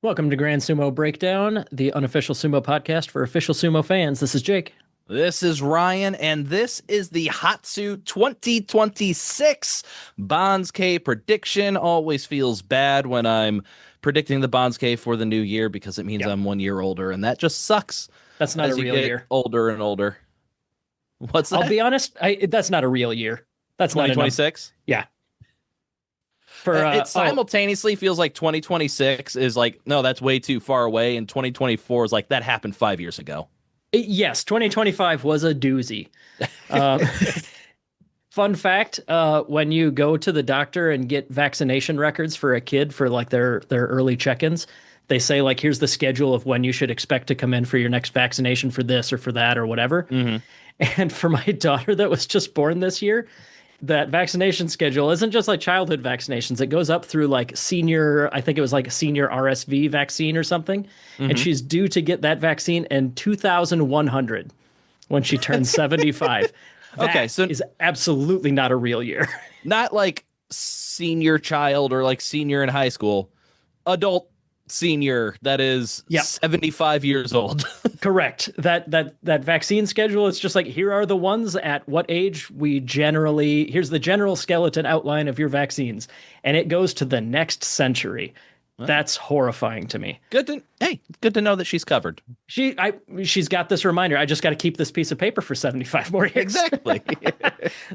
Welcome to Grand Sumo Breakdown, the unofficial sumo podcast for official sumo fans. This is Jake. This is Ryan, and this is the Hatsu 2026 Banzuke prediction. Always feels bad when I'm predicting the Banzuke for the new year because it means Yep. I'm 1 year older, and that just sucks That's not a as you real get year. older and older. What's I'll that? be honest, that's not a real year. That's not a number. 2026? Yeah. For It simultaneously feels like 2026 is like, no, that's way too far away, and 2024 is like, that happened 5 years ago. yes, 2025 was a doozy. Um, fun fact, when you go to the doctor and get vaccination records for a kid for like their early check-ins, they say like here's the schedule of when you should expect to come in for your next vaccination for this or for that or whatever. Mm-hmm. And for my daughter that was just born this year, that vaccination schedule isn't just like childhood vaccinations. It goes up through like senior, I think it was like a senior RSV vaccine or something. And Mm-hmm. she's due to get that vaccine in 2100 when she turns 75. Okay, That so is absolutely not a real year. not like senior child or like senior in high school, adult senior that is Yep. 75 years old. Correct. That vaccine schedule, it's just like here are the ones at what age we generally, here's the general skeleton outline of your vaccines, and it goes to the next century. That's horrifying to me. Good to know that she's covered. She's got this reminder. I just got to keep this piece of paper for 75 more years. Exactly.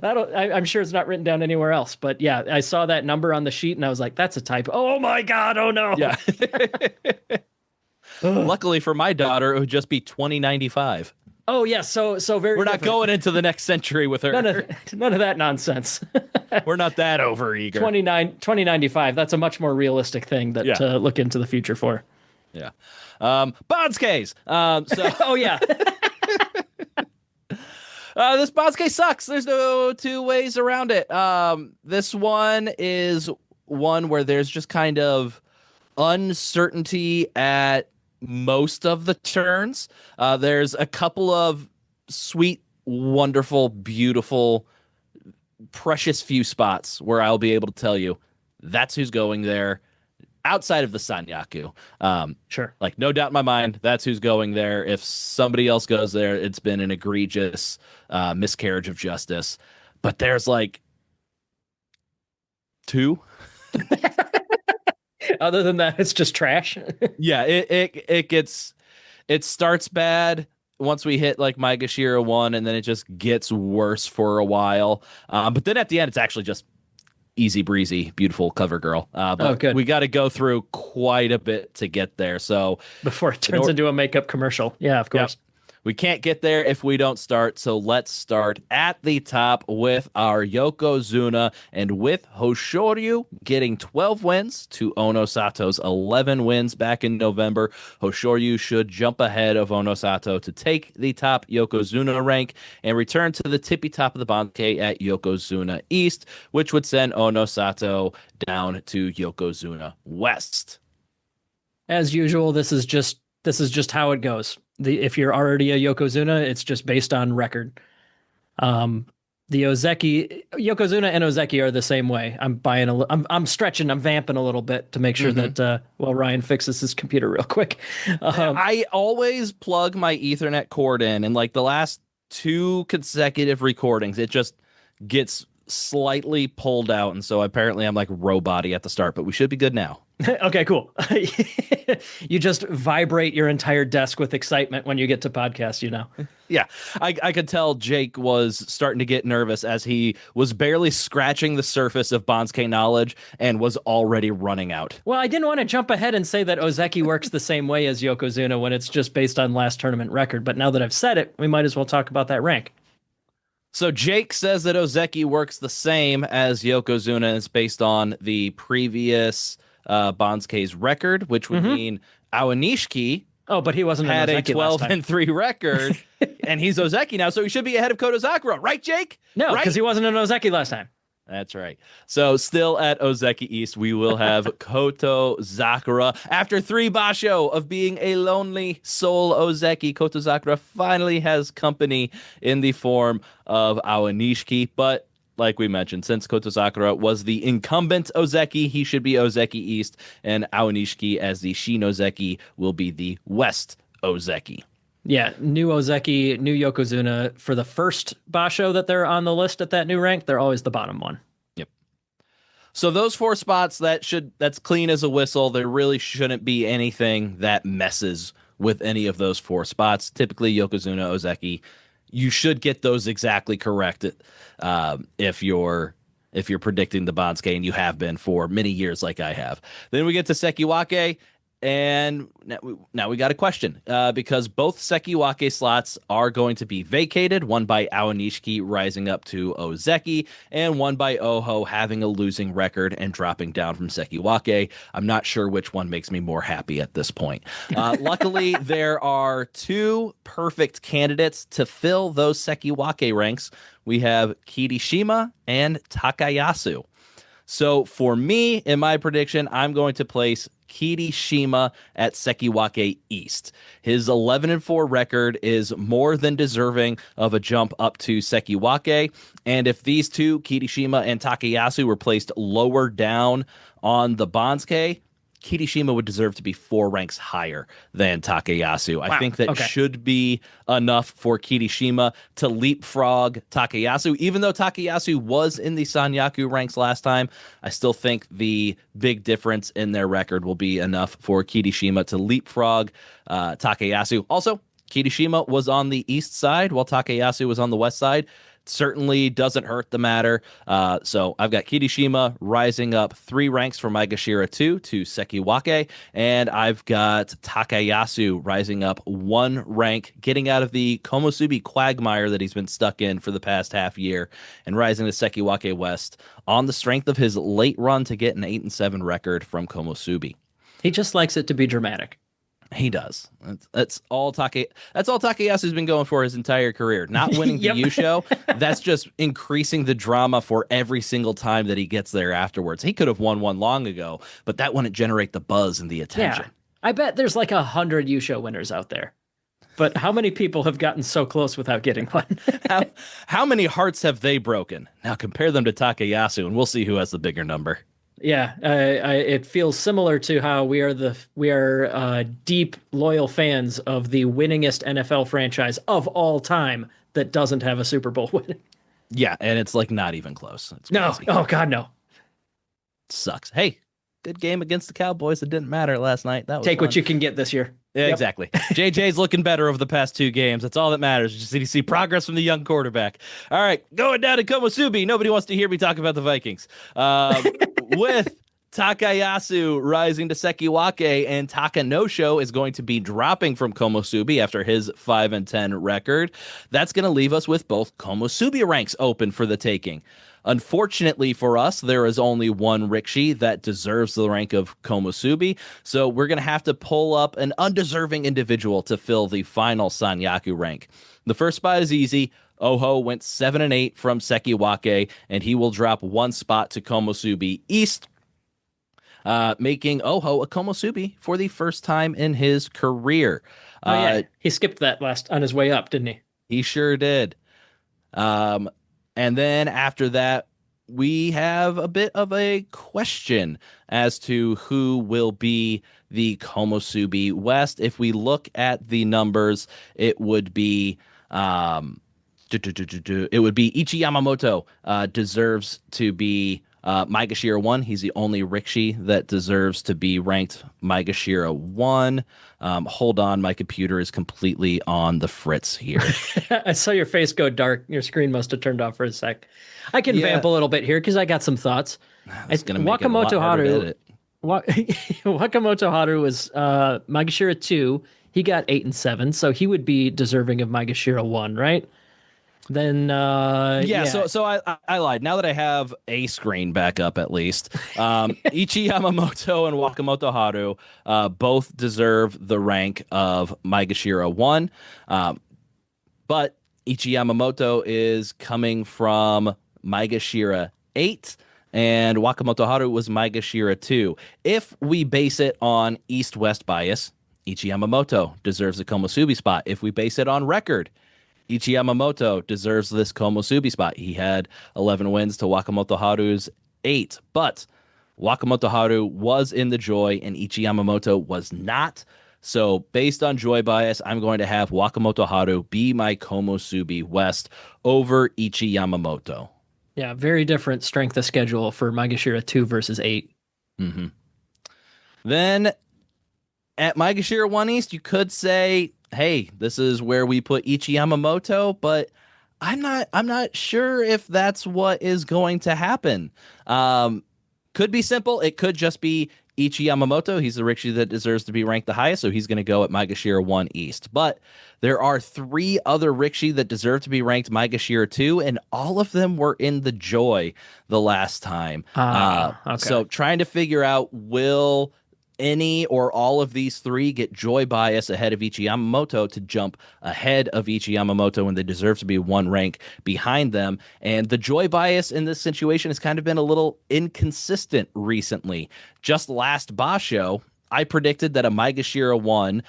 I'm sure it's not written down anywhere else, but yeah, I saw that number on the sheet and I was like, that's a typo. Oh my God. Oh no. Yeah. Luckily for my daughter, it would just be 2095. Oh yeah. So very We're not different. going into the next century with her. None of that nonsense. We're not that over eager. 2095. That's a much more realistic thing that Yeah. to look into the future for. Yeah. Bonds case. So Oh yeah. this boss case sucks. There's no two ways around it. This one is one where there's just kind of uncertainty at most of the turns. There's a couple of sweet, wonderful, beautiful, precious few spots where I'll be able to tell you that's who's going there outside of the Sanyaku. Sure. Like, no doubt in my mind, that's who's going there. If somebody else goes there, it's been an egregious miscarriage of justice. But there's like two. Other than that, it's just trash. Yeah, it starts bad once we hit like Maegashira 1, and then it just gets worse for a while. But then at the end, it's actually just easy breezy, beautiful cover girl. But good. we got to go through quite a bit to get there. So Before it turns into a makeup commercial. Yeah, of course. we can't get there if we don't start. So let's start at the top with our Yokozuna, and with Hoshoryu getting 12 wins to Onosato's 11 wins back in November. Hoshoryu should jump ahead of Onosato to take the top Yokozuna rank and return to the tippy top of the Banzuke at Yokozuna East, which would send Onosato down to Yokozuna West. As usual, this is just how it goes. If you're already a Yokozuna, it's just based on record. The Ozeki, Yokozuna and Ozeki are the same way. I'm stretching, I'm vamping a little bit to make sure that while Ryan fixes his computer real quick. I always plug my Ethernet cord in, and like the last two consecutive recordings, it just gets slightly pulled out, and so apparently I'm like robot-y at the start, but we should be good now. Okay, cool. You just vibrate your entire desk with excitement when you get to podcast, you know. Yeah, I could tell Jake was starting to get nervous as he was barely scratching the surface of Banzuke knowledge and was already running out. Well, I didn't want to jump ahead and say that Ozeki works the same way as Yokozuna when it's just based on last tournament record, but now that I've said it, we might as well talk about that rank. So Jake says that Ozeki works the same as Yokozuna, and it's based on the previous Banzuke's record, which would mean Awanishiki Oh, but he wasn't had an a Ozeki 12 last time. and 3 record, and he's Ozeki now, so he should be ahead of Kotozakura, right, Jake? No, Right? because he wasn't an Ozeki last time. That's right. So still at Ozeki East, we will have Kotozakura. After 3 basho of being a lonely soul Ozeki, Kotozakura finally has company in the form of Awanishiki, but like we mentioned, since Koto Sakura was the incumbent Ozeki, he should be Ozeki East, and Aonishiki as the Shin Ozeki will be the West Ozeki. Yeah, new Ozeki, new Yokozuna. For the first Basho that they're on the list at that new rank, they're always the bottom one. Yep. So those four spots that's clean as a whistle. There really shouldn't be anything that messes with any of those four spots. Typically Yokozuna, Ozeki, you should get those exactly correct if you're predicting the Banzuke, and you have been for many years like I have. Then we get to Sekiwake. And now we got a question because both Sekiwake slots are going to be vacated, one by Aonishiki rising up to Ozeki, and one by Oho having a losing record and dropping down from Sekiwake. I'm not sure which one makes me more happy at this point. Luckily, there are two perfect candidates to fill those Sekiwake ranks. We have Kirishima and Takayasu. So for me, in my prediction, I'm going to place Kirishima at Sekiwake East. His 11-4 record is more than deserving of a jump up to Sekiwake. And if these two, Kirishima and Takayasu, were placed lower down on the Banzuke, Kirishima would deserve to be 4 ranks higher than Takayasu. I think that should be enough for Kirishima to leapfrog Takayasu. Even though Takayasu was in the Sanyaku ranks last time, I still think the big difference in their record will be enough for Kirishima to leapfrog Takayasu. Also, Kirishima was on the east side while Takayasu was on the west side. Certainly doesn't hurt the matter. So I've got Kirishima rising up 3 ranks from Maegashira 2 to Sekiwake, and I've got Takayasu rising up 1 rank, getting out of the Komusubi quagmire that he's been stuck in for the past half year, and rising to Sekiwake West on the strength of his late run to get an 8-7 record from Komusubi. He just likes it to be dramatic. He does. That's all Takayasu's been going for his entire career. Not winning the Yusho. That's just increasing the drama for every single time that he gets there afterwards. He could have won one long ago, but that wouldn't generate the buzz and the attention. Yeah. I bet there's like 100 Yusho winners out there. But how many people have gotten so close without getting one? how many hearts have they broken? Now compare them to Takayasu, and we'll see who has the bigger number. Yeah, it feels similar to how we are deep, loyal fans of the winningest NFL franchise of all time that doesn't have a Super Bowl win. Yeah, and it's like not even close. It's crazy. No, oh God, no. Sucks. Hey, good game against the Cowboys. It didn't matter last night. That was Take fun. what you can get this year. Yeah, exactly. JJ's looking better over the past 2 games. That's all that matters. Just need to see progress from the young quarterback. All right, going down to Komusubi. Nobody wants to hear me talk about the Vikings. With Takayasu rising to Sekiwake, and Takanosho is going to be dropping from Komusubi after his 5-10 record. That's going to leave us with both Komusubi ranks open for the taking. Unfortunately for us, there is only one Rikishi that deserves the rank of Komusubi, so we're going to have to pull up an undeserving individual to fill the final Sanyaku rank. The first spot is easy. Oho went 7-8 from Sekiwake, and he will drop 1 spot to Komusubi East, making Oho a Komusubi for the first time in his career. He skipped that last on his way up, didn't he? He sure did. And then after that, we have a bit of a question as to who will be the Komusubi West. If we look at the numbers, it would be Ichi Yamamoto deserves to be Maegashira 1. He's the only Rikishi that deserves to be ranked Maegashira 1. Hold on, my computer is completely on the fritz here. I saw your face go dark. Your screen must have turned off for a sec. I can vamp a little bit here because I got some thoughts. It's going to make it a lot harder to edit. Wakamoto Haru was Maegashira 2. He got 8-7, so he would be deserving of Maegashira 1, right? Then So I lied. Now that I have a screen back up, at least Ichi Yamamoto and Wakamoto Haru both deserve the rank of Maegashira 1, but Ichi Yamamoto is coming from Maegashira 8, and Wakamoto Haru was Maegashira 2. If we base it on east-west bias, Ichi Yamamoto deserves a Komusubi spot. If we base it on record, Ichi Yamamoto deserves this Komusubi spot. He had 11 wins to Wakamoto Haru's 8, but Wakamoto Haru was in the Joy and Ichi Yamamoto was not. So, based on Joy bias, I'm going to have Wakamoto Haru be my Komusubi West over Ichi Yamamoto. Yeah, very different strength of schedule for Maegashira 2 versus 8. hmm Then at Maegashira 1 East, you could say, hey, this is where we put Ichi Yamamoto, but I'm not sure if that's what is going to happen. Could be simple. It could just be Ichi Yamamoto. He's the Rikishi that deserves to be ranked the highest, so he's going to go at Maegashira 1 East. But there are three other Rikishi that deserve to be ranked Maegashira 2, and all of them were in the Joy the last time. Okay. So trying to figure out, will any or all of these three get Joy bias ahead of Ichi Yamamoto to jump ahead of Ichi Yamamoto when they deserve to be one rank behind them. And the Joy bias in this situation has kind of been a little inconsistent recently. Just last Basho, I predicted that a Maegashira 1,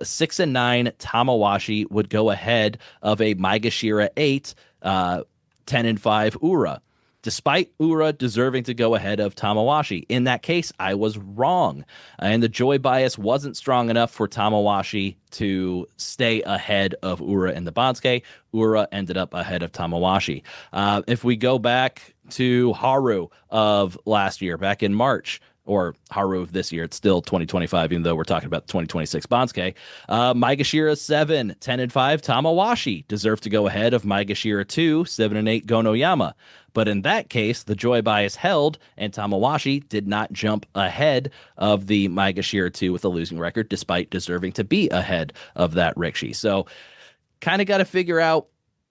6 and 9 Tamawashi would go ahead of a Maegashira 8, 10 and 5 Ura, despite Ura deserving to go ahead of Tamawashi. In that case, I was wrong. And the Joy bias wasn't strong enough for Tamawashi to stay ahead of Ura in the Banzuke. Ura ended up ahead of Tamawashi. If we go back to Haru of last year, back in March, or Haru of this year, it's still 2025, even though we're talking about 2026 Banzuke. Maegashira 7, 10 and 5 Tamawashi deserved to go ahead of Maegashira 2, 7 and 8 Gonoyama. But in that case, the Joy bias held, and Tamawashi did not jump ahead of the Maegashira 2 with a losing record, despite deserving to be ahead of that Rikishi. So kind of got to figure out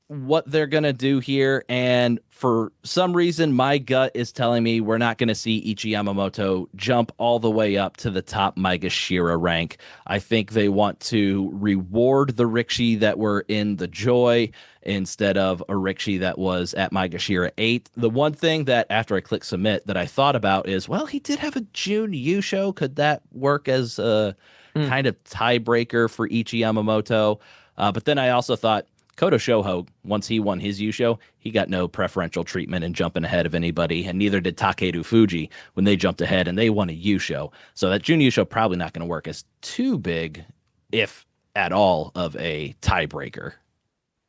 what they're going to do here. And for some reason, my gut is telling me we're not going to see Ichi Yamamoto jump all the way up to the top Maegashira rank. I think they want to reward the Rikishi that were in the Joy instead of a Rikishi that was at Maegashira 8. The one thing that after I click submit that I thought about is, well, he did have a Jun Yusho. Could that work as a kind of tiebreaker for Ichi Yamamoto? But then I also thought, Koto Shoho, once he won his Yusho, he got no preferential treatment in jumping ahead of anybody, and neither did Takeru Fuji when they jumped ahead and they won a Yusho. So that Jun Yusho probably not going to work as too big, if at all, of a tiebreaker.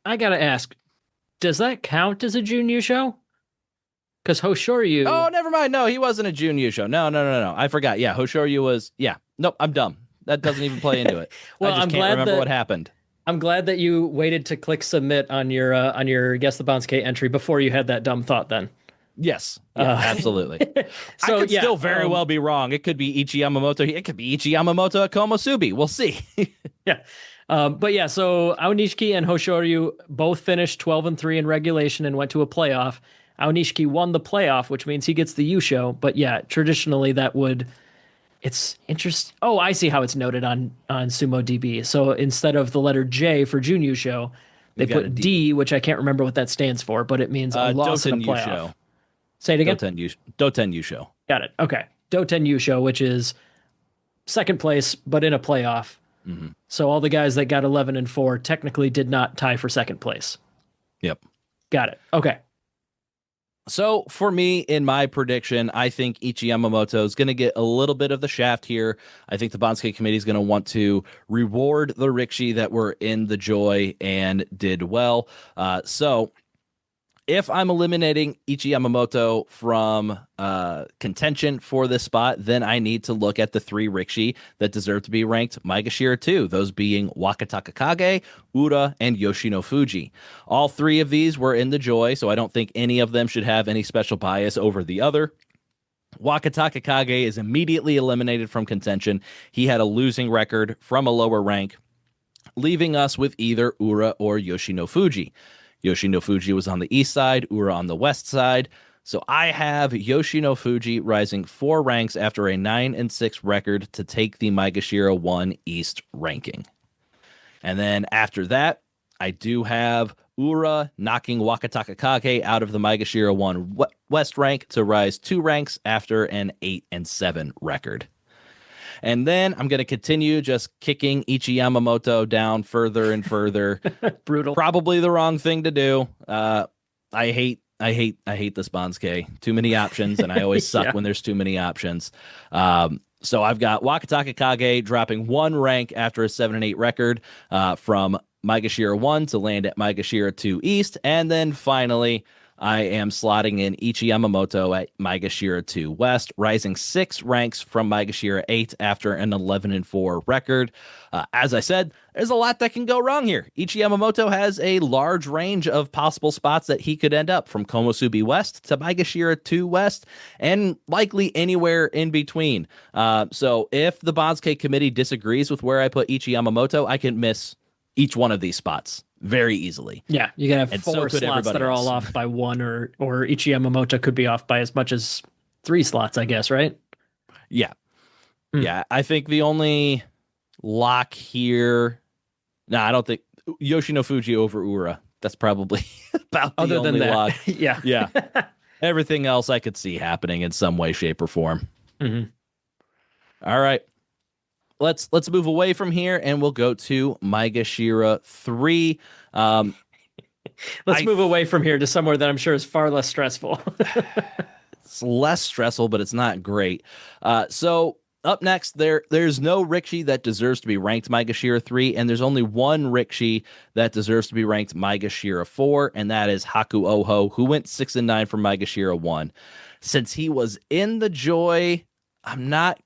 I gotta ask, does that count as a Junior show? Because Hoshoryu. Oh, never mind. No, he wasn't a Jun Yusho. No. I forgot. Yeah, Hoshoryu was. Yeah. Nope, I'm dumb. That doesn't even play into it. Well, I just I'm can't glad remember what happened. I'm glad that you waited to click submit on your Guess the Banzuke entry before you had that dumb thought then. Yes. Yeah, absolutely. So I could still very well be wrong. It could be Ichi Yamamoto. It could be Ichi Yamamoto at Komusubi. We'll see. Yeah. But yeah, so Aonishiki and Hoshoryu both finished 12 and 3 in regulation and went to a playoff. Aonishiki won the playoff, which means he gets the Yusho. But yeah, traditionally that would. It's interesting. Oh, I see how it's noted on Sumo DB. So instead of the letter J for Jun Yusho, they got a put D. D, which I can't remember what that stands for, but it means a loss in a Doten playoff. Yusho. Say it again. Doten Yusho. Got it. Okay. Doten Yusho, which is second place, but in a playoff. Mm-hmm. So all the guys that got 11 and 4 technically did not tie for second place. Yep. Got it. Okay. So for me, in my prediction, I think Ichi Yamamoto is going to get a little bit of the shaft here. I think the Banzuke committee is going to want to reward the Rikishi that were in the Joy and did well. So if I'm eliminating Ichi Yamamoto from contention for this spot, then I need to look at the three Rikishi that deserve to be ranked Maegashira 2, those being Wakataka Kage, Ura, and Yoshino Fuji. All three of these were in the Joy, so I don't think any of them should have any special bias over the other. Wakataka Kage is immediately eliminated from contention. He had a losing record from a lower rank, leaving us with either Ura or Yoshino Fuji. Yoshino Fuji was on the east side, Ura on the west side. So I have Yoshino Fuji rising 4 ranks after a 9 and 6 record to take the Maegashira 1 East ranking. And then after that, I do have Ura knocking Wakataka Kage out of the Maegashira 1 West rank to rise 2 ranks after an 8 and 7 record. And then I'm going to continue just kicking Ichi Yamamoto down further and further. Brutal. Probably the wrong thing to do. I hate this Banzuke. Too many options, and I always suck Yeah. when there's too many options. So I've got Wakataka Kage dropping one rank after a 7-8 record from Maegashira 1 to land at Maegashira 2 East. And then finally, I am slotting in Ichi Yamamoto at Maegashira 2 West, rising 6 ranks from Maegashira 8 after an 11-4 record. As I said, there's a lot that can go wrong here. Ichi Yamamoto has a large range of possible spots that he could end up, from Komusubi West to Maegashira 2 West, and likely anywhere in between. So if the Banzuke committee disagrees with where I put Ichi Yamamoto, I can miss each one of these spots very easily. Yeah, you can have And four so could slots that everybody are all else. off by one, or Ichi Yamamoto could be off by as much as 3 slots, I guess, right? Yeah. Hmm. Yeah. I think the only lock here. No, I don't think Yoshino Fuji over Ura. That's probably about the Other than only that, lock. yeah. Yeah. Everything else I could see happening in some way, shape, or form. Mhm. All right. Let's move away from here and we'll go to Maegashira 3. Um, Let's I move away from here to somewhere that I'm sure is far less stressful. It's less stressful, but it's not great. So up next, there's no Rikshi that deserves to be ranked Maegashira 3, and there's only one Rikshi that deserves to be ranked Maegashira 4, and that is Haku Oho, who went 6-9 from Maegashira 1. Since he was in the Joy, I'm not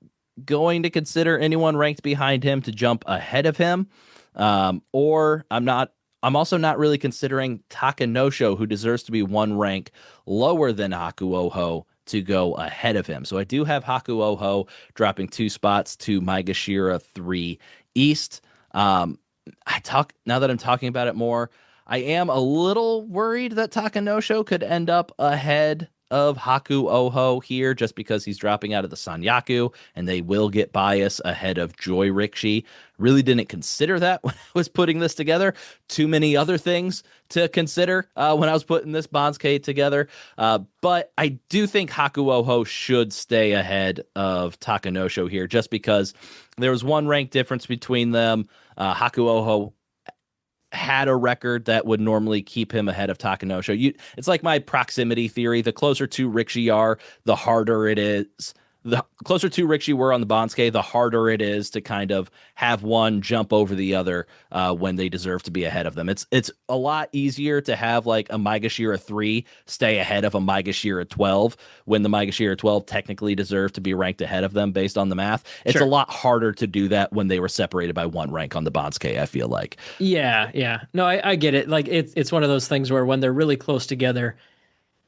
going to consider anyone ranked behind him to jump ahead of him. Or I'm also not really considering Takanosho, who deserves to be one rank lower than Haku Oho, to go ahead of him. So I do have Haku Oho dropping 2 spots to Maegashira 3 East. Now that I'm talking about it more, I am a little worried that Takanosho could end up ahead of Haku Oho here, just because he's dropping out of the Sanyaku and they will get bias ahead of Joy Rikshi. Really didn't consider that when I was putting this together. Too many other things to consider when I was putting this Banzuke together. But I do think Haku Oho should stay ahead of Takanosho here, just because there was one rank difference between them. Haku Oho had a record that would normally keep him ahead of Takanosho. It's like my proximity theory. The closer to Rikshi are, the harder it is. The closer to Rikshi were on the Banzuke, the harder it is to kind of have one jump over the other when they deserve to be ahead of them. It's a lot easier to have like a Maegashira 3 stay ahead of a Maegashira 12 when the Maegashira 12 technically deserve to be ranked ahead of them based on the math. It's a Sure. lot harder to do that when they were separated by one rank on the Banzuke, I feel like. Yeah, yeah. No, I get it. Like it's one of those things where when they're really close together,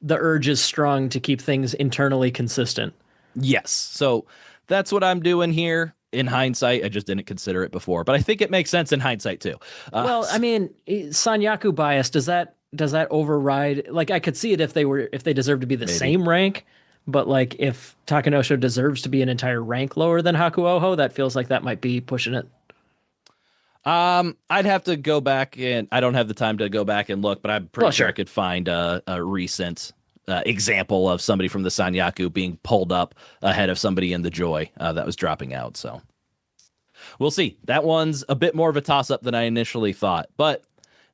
the urge is strong to keep things internally consistent. Yes. So that's what I'm doing here. In hindsight, I just didn't consider it before, but I think it makes sense in hindsight too. Well, I mean, Sanyaku bias, does that override? Like I could see it if they deserve to be the Maybe. same rank, but like if Takanosho deserves to be an entire rank lower than Haku Oho, that feels like that might be pushing it. I'd have to go back, and I don't have the time to go back and look, but I'm pretty Well, sure I sure. could find a recent example of somebody from the Sanyaku being pulled up ahead of somebody in the Joy that was dropping out. So we'll see. That one's a bit more of a toss up than I initially thought. But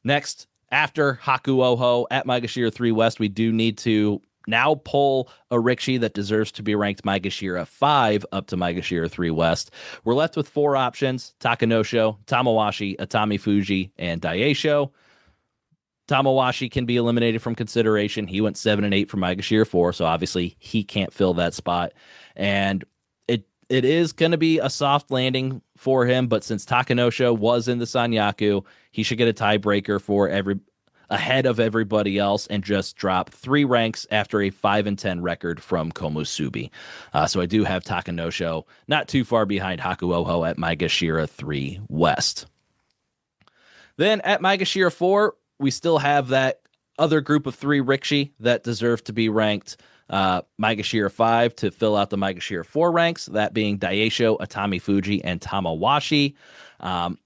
next, after Haku Oho at Maegashira 3 West, we do need to now pull a Rikshi that deserves to be ranked Maegashira 5 up to Maegashira 3 West. We're left with 4 options: Takanosho, Tamawashi, Atami Fuji, and Daisho. Tamawashi can be eliminated from consideration. He went 7-8 from Maegashira 4, so obviously he can't fill that spot. And it is going to be a soft landing for him, but since Takanosho was in the Sanyaku, he should get a tiebreaker for ahead of everybody else and just drop 3 ranks after a 5-10 record from Komusubi. So I do have Takanosho not too far behind Haku Oho at Maegashira 3 West. Then at Maegashira 4, we still have that other group of 3 Rikshi that deserve to be ranked Maegashira 5 to fill out the Maegashira 4 ranks, that being Daisho, Atami Fuji, and Tamawashi. I'm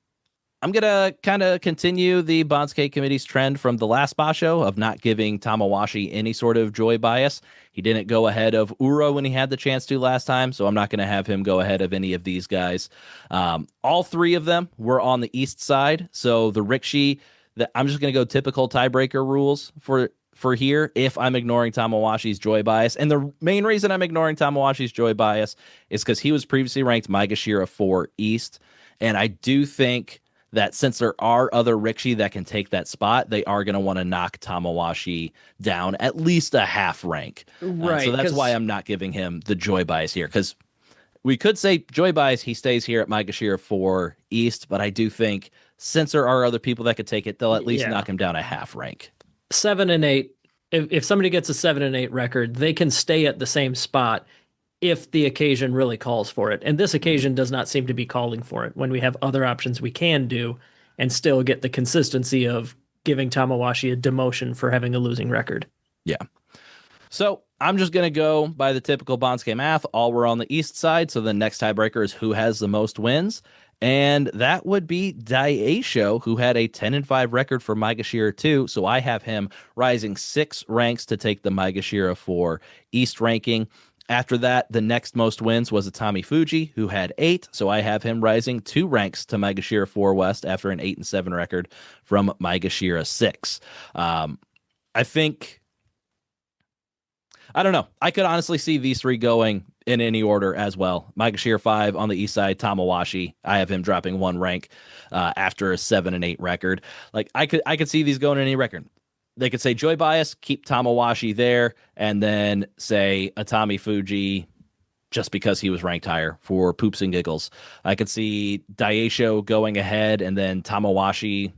I'm going to kind of continue the Banzuke Committee's trend from the last basho of not giving Tamawashi any sort of joy bias. He didn't go ahead of Uro when he had the chance to last time, so I'm not going to have him go ahead of any of these guys. All three of them were on the east side, so the Rikishi, I'm just going to go typical tiebreaker rules for here if I'm ignoring Tamawashi's joy bias. And the main reason I'm ignoring Tamawashi's joy bias is because he was previously ranked Maegashira 4 East, and I do think that since there are other Rikishi that can take that spot, they are going to want to knock Tamawashi down at least a half rank. So Right, that's why because I'm not giving him the joy bias here. Because we could say joy bias, he stays here at Maegashira 4 East, but I do think since there are other people that could take it, they'll at least yeah, knock him down a half rank. 7 and 8. If somebody gets a 7 and 8 record, they can stay at the same spot if the occasion really calls for it. And this occasion does not seem to be calling for it when we have other options we can do and still get the consistency of giving Tamawashi a demotion for having a losing record. Yeah. So I'm just going to go by the typical Bansuke math. All were on the east side. So the next tiebreaker is who has the most wins. And that would be Daisho, who had a 10-5 record for Maegashira 2. So I have him rising 6 ranks to take the Maegashira 4 East ranking. After that, the next most wins was Atami Fuji, who had 8. So I have him rising 2 ranks to Maegashira 4 West after an 8-7 record from Maegashira 6. I think, I don't know. I could honestly see these three going in any order as well. Maegashira 5 on the east side, Tamawashi. I have him dropping 1 rank after a 7-8 record. Like I could see these going in any record. They could say joy bias, keep Tamawashi there, and then say Atami Fuji just because he was ranked higher for poops and giggles. I could see Daisho going ahead and then Tamawashi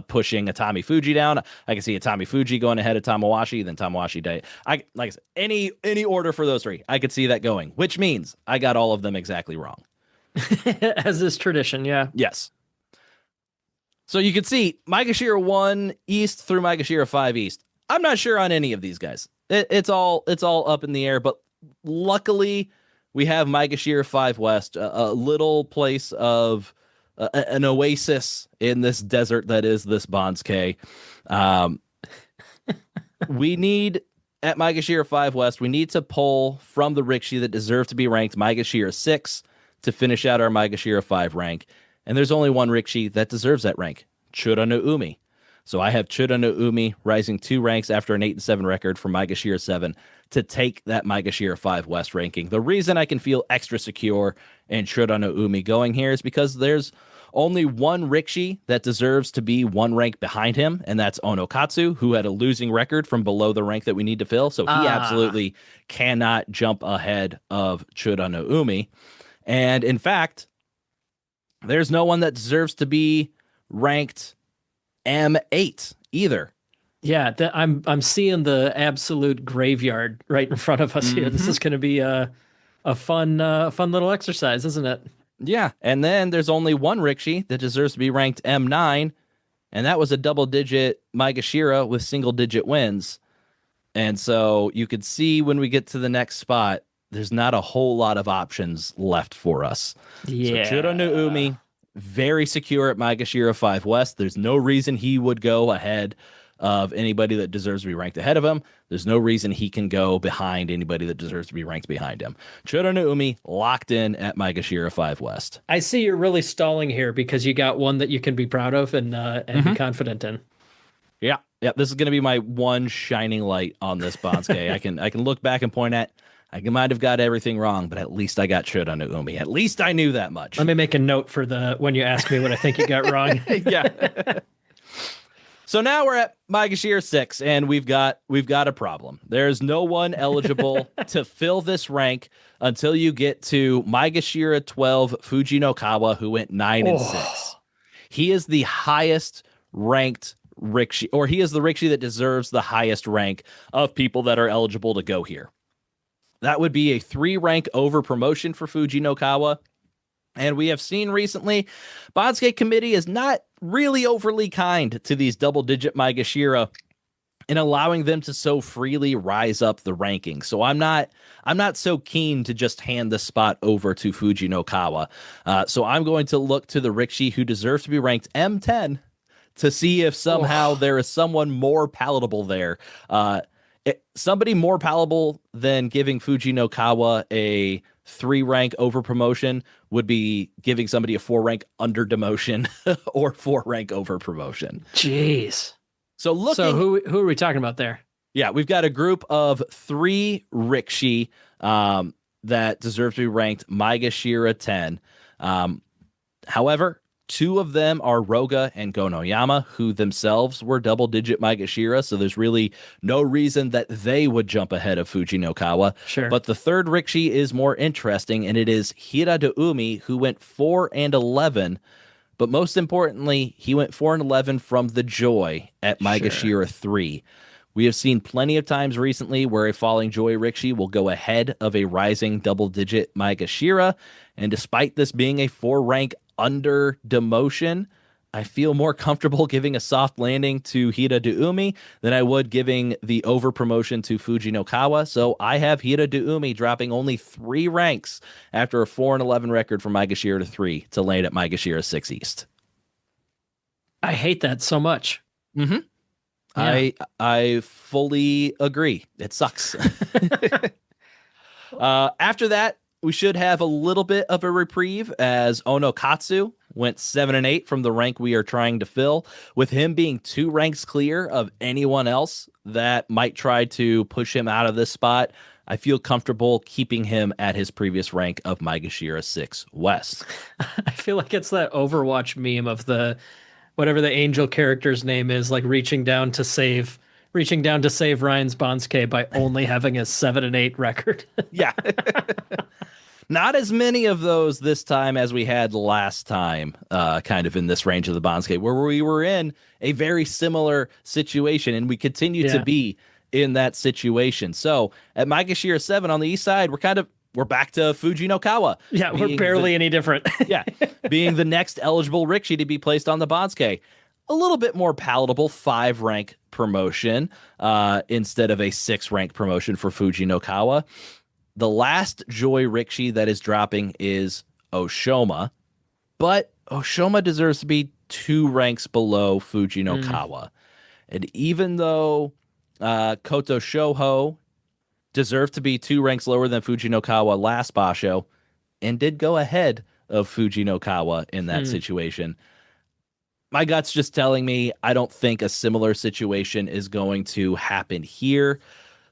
pushing Atami Fuji down. I can see Atami Fuji going ahead of Tamawashi, then Tamawashi Day. Like I said, any order for those three, I could see that going, which means I got all of them exactly wrong. As is tradition, yeah. Yes. So you can see Maegashira 1 East through Maegashira 5 East. I'm not sure on any of these guys. It's all up in the air, but luckily we have Maegashira 5 West, a little place of an oasis in this desert that is this Banzuke. We need at Maegashira 5 West, we need to pull from the Rikishi that deserve to be ranked Maegashira 6 to finish out our Maegashira 5 rank. And there's only one Rikishi that deserves that rank, Chura no Umi. So I have Chura no Umi rising 2 ranks after an 8-7 record from Maegashira 7 to take that Maegashira 5 West ranking. The reason I can feel extra secure in Chura no Umi going here is because there's only one Rikishi that deserves to be 1 rank behind him, and that's Onokatsu, who had a losing record from below the rank that we need to fill. So he absolutely cannot jump ahead of Chura no Umi. And in fact, there's no one that deserves to be ranked M8 either. Yeah, I'm seeing the absolute graveyard right in front of us here. This is going to be a fun little exercise, isn't it? Yeah, and then there's only one Rikishi that deserves to be ranked M9, and that was a double-digit Maegashira with single-digit wins. And so you could see when we get to the next spot, there's not a whole lot of options left for us. Yeah. So Chura no Umi, very secure at Maegashira 5 West. There's no reason he would go ahead of anybody that deserves to be ranked ahead of him. There's no reason he can go behind anybody that deserves to be ranked behind him. Chura no Umi locked in at Maegashira 5 West. I see you're really stalling here because you got one that you can be proud of and be confident in. Yeah. This is going to be my one shining light on this Banzuke. I can look back and point at. I might have got everything wrong, but at least I got Chura no Umi. At least I knew that much. Let me make a note for when you ask me what I think you got wrong. Yeah. So now we're at Maegashira 6, and we've got a problem. There's no one eligible to fill this rank until you get to Maegashira 12 Fujinokawa, who went 9-6. He is the highest ranked Rikishi, or he is the Rikishi that deserves the highest rank of people that are eligible to go here. That would be a 3 rank over promotion for Fujinokawa. And we have seen recently, Banzuke Committee is not really overly kind to these double-digit Maegashira and allowing them to so freely rise up the rankings. So I'm not so keen to just hand the spot over to Fujinokawa. So I'm going to look to the Rikishi who deserves to be ranked M10 to see if somehow Oh, there is someone more palatable there. Somebody more palatable than giving Fujinokawa a 3 rank over promotion would be giving somebody a 4 rank under demotion or 4 rank over promotion. jeez. So So looking, who are we talking about there? yeah, we've got a group of 3 Rikishi that deserve to be ranked Maegashira 10. Um, However, 2 of them are Roga and Gonoyama, who themselves were double-digit Maegashira, so there's really no reason that they would jump ahead of Fujinokawa. Sure. But the third Rikishi is more interesting, and it is Hira de Umi, who went 4 and 11. But most importantly, he went 4 and 11 from the Joy at Sure. Maegashira 3. We have seen plenty of times recently where a falling Joy Rikishi will go ahead of a rising double digit Maegashira. And despite this being a 4 rank under demotion, I feel more comfortable giving a soft landing to Hira de Umi than I would giving the over promotion to Fujinokawa. So I have Hira de Umi dropping only 3 ranks after a 4 and 11 record from Maegashira to 3 to land at Maegashira 6 East. I hate that so much. Mm-hmm. Yeah. I fully agree. It sucks. After that, we should have a little bit of a reprieve as Onokatsu went 7 and 8 from the rank we are trying to fill, with him being 2 ranks clear of anyone else that might try to push him out of this spot. I feel comfortable keeping him at his previous rank of Maegashira 6 West. I feel like it's that Overwatch meme of the whatever the angel character's name is, like reaching down to save Ryan's Banzuke by only having a 7 and 8 record. Yeah. Not as many of those this time as we had last time, kind of in this range of the Bondscape, where we were in a very similar situation, and we continue to Yeah. be in that situation. So at Maegashira 7 on the east side, we're back to Fujinokawa Yeah, we're being barely any different. yeah, being the next eligible Rikishi to be placed on the Bonsuke. A little bit more palatable 5 rank promotion instead of a 6 rank promotion for Fujinokawa. The last Joy Rikishi that is dropping is Oshoma, but Oshoma deserves to be 2 ranks below Mm, Fujinokawa. And even though Koto Shoho deserved to be 2 ranks lower than Fujinokawa last Basho and did go ahead of Fujinokawa in that hmm. situation, my gut's just telling me I don't think a similar situation is going to happen here.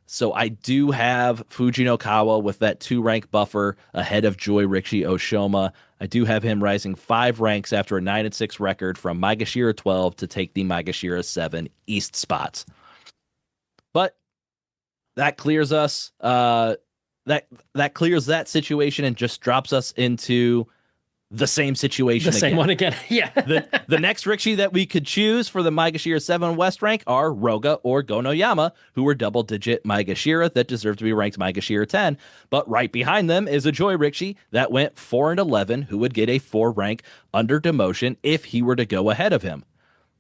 So I do have Fujinokawa with that 2 rank buffer ahead of Joy Rikishi Oshoma. I do have him rising 5 ranks after a 9 and 6 record from Maegashira 12 to take the Maegashira 7 East spots. But that clears us. That clears that situation and just drops us into the same The situation same again. one again. Yeah. The next Rikishi that we could choose for the Maegashira 7 West rank are Roga or Gonoyama, who were double digit Maegashira that deserve to be ranked Maegashira 10. But right behind them is a Joy Rikishi that went 4 and 11, who would get a 4 rank under demotion if he were to go ahead of him.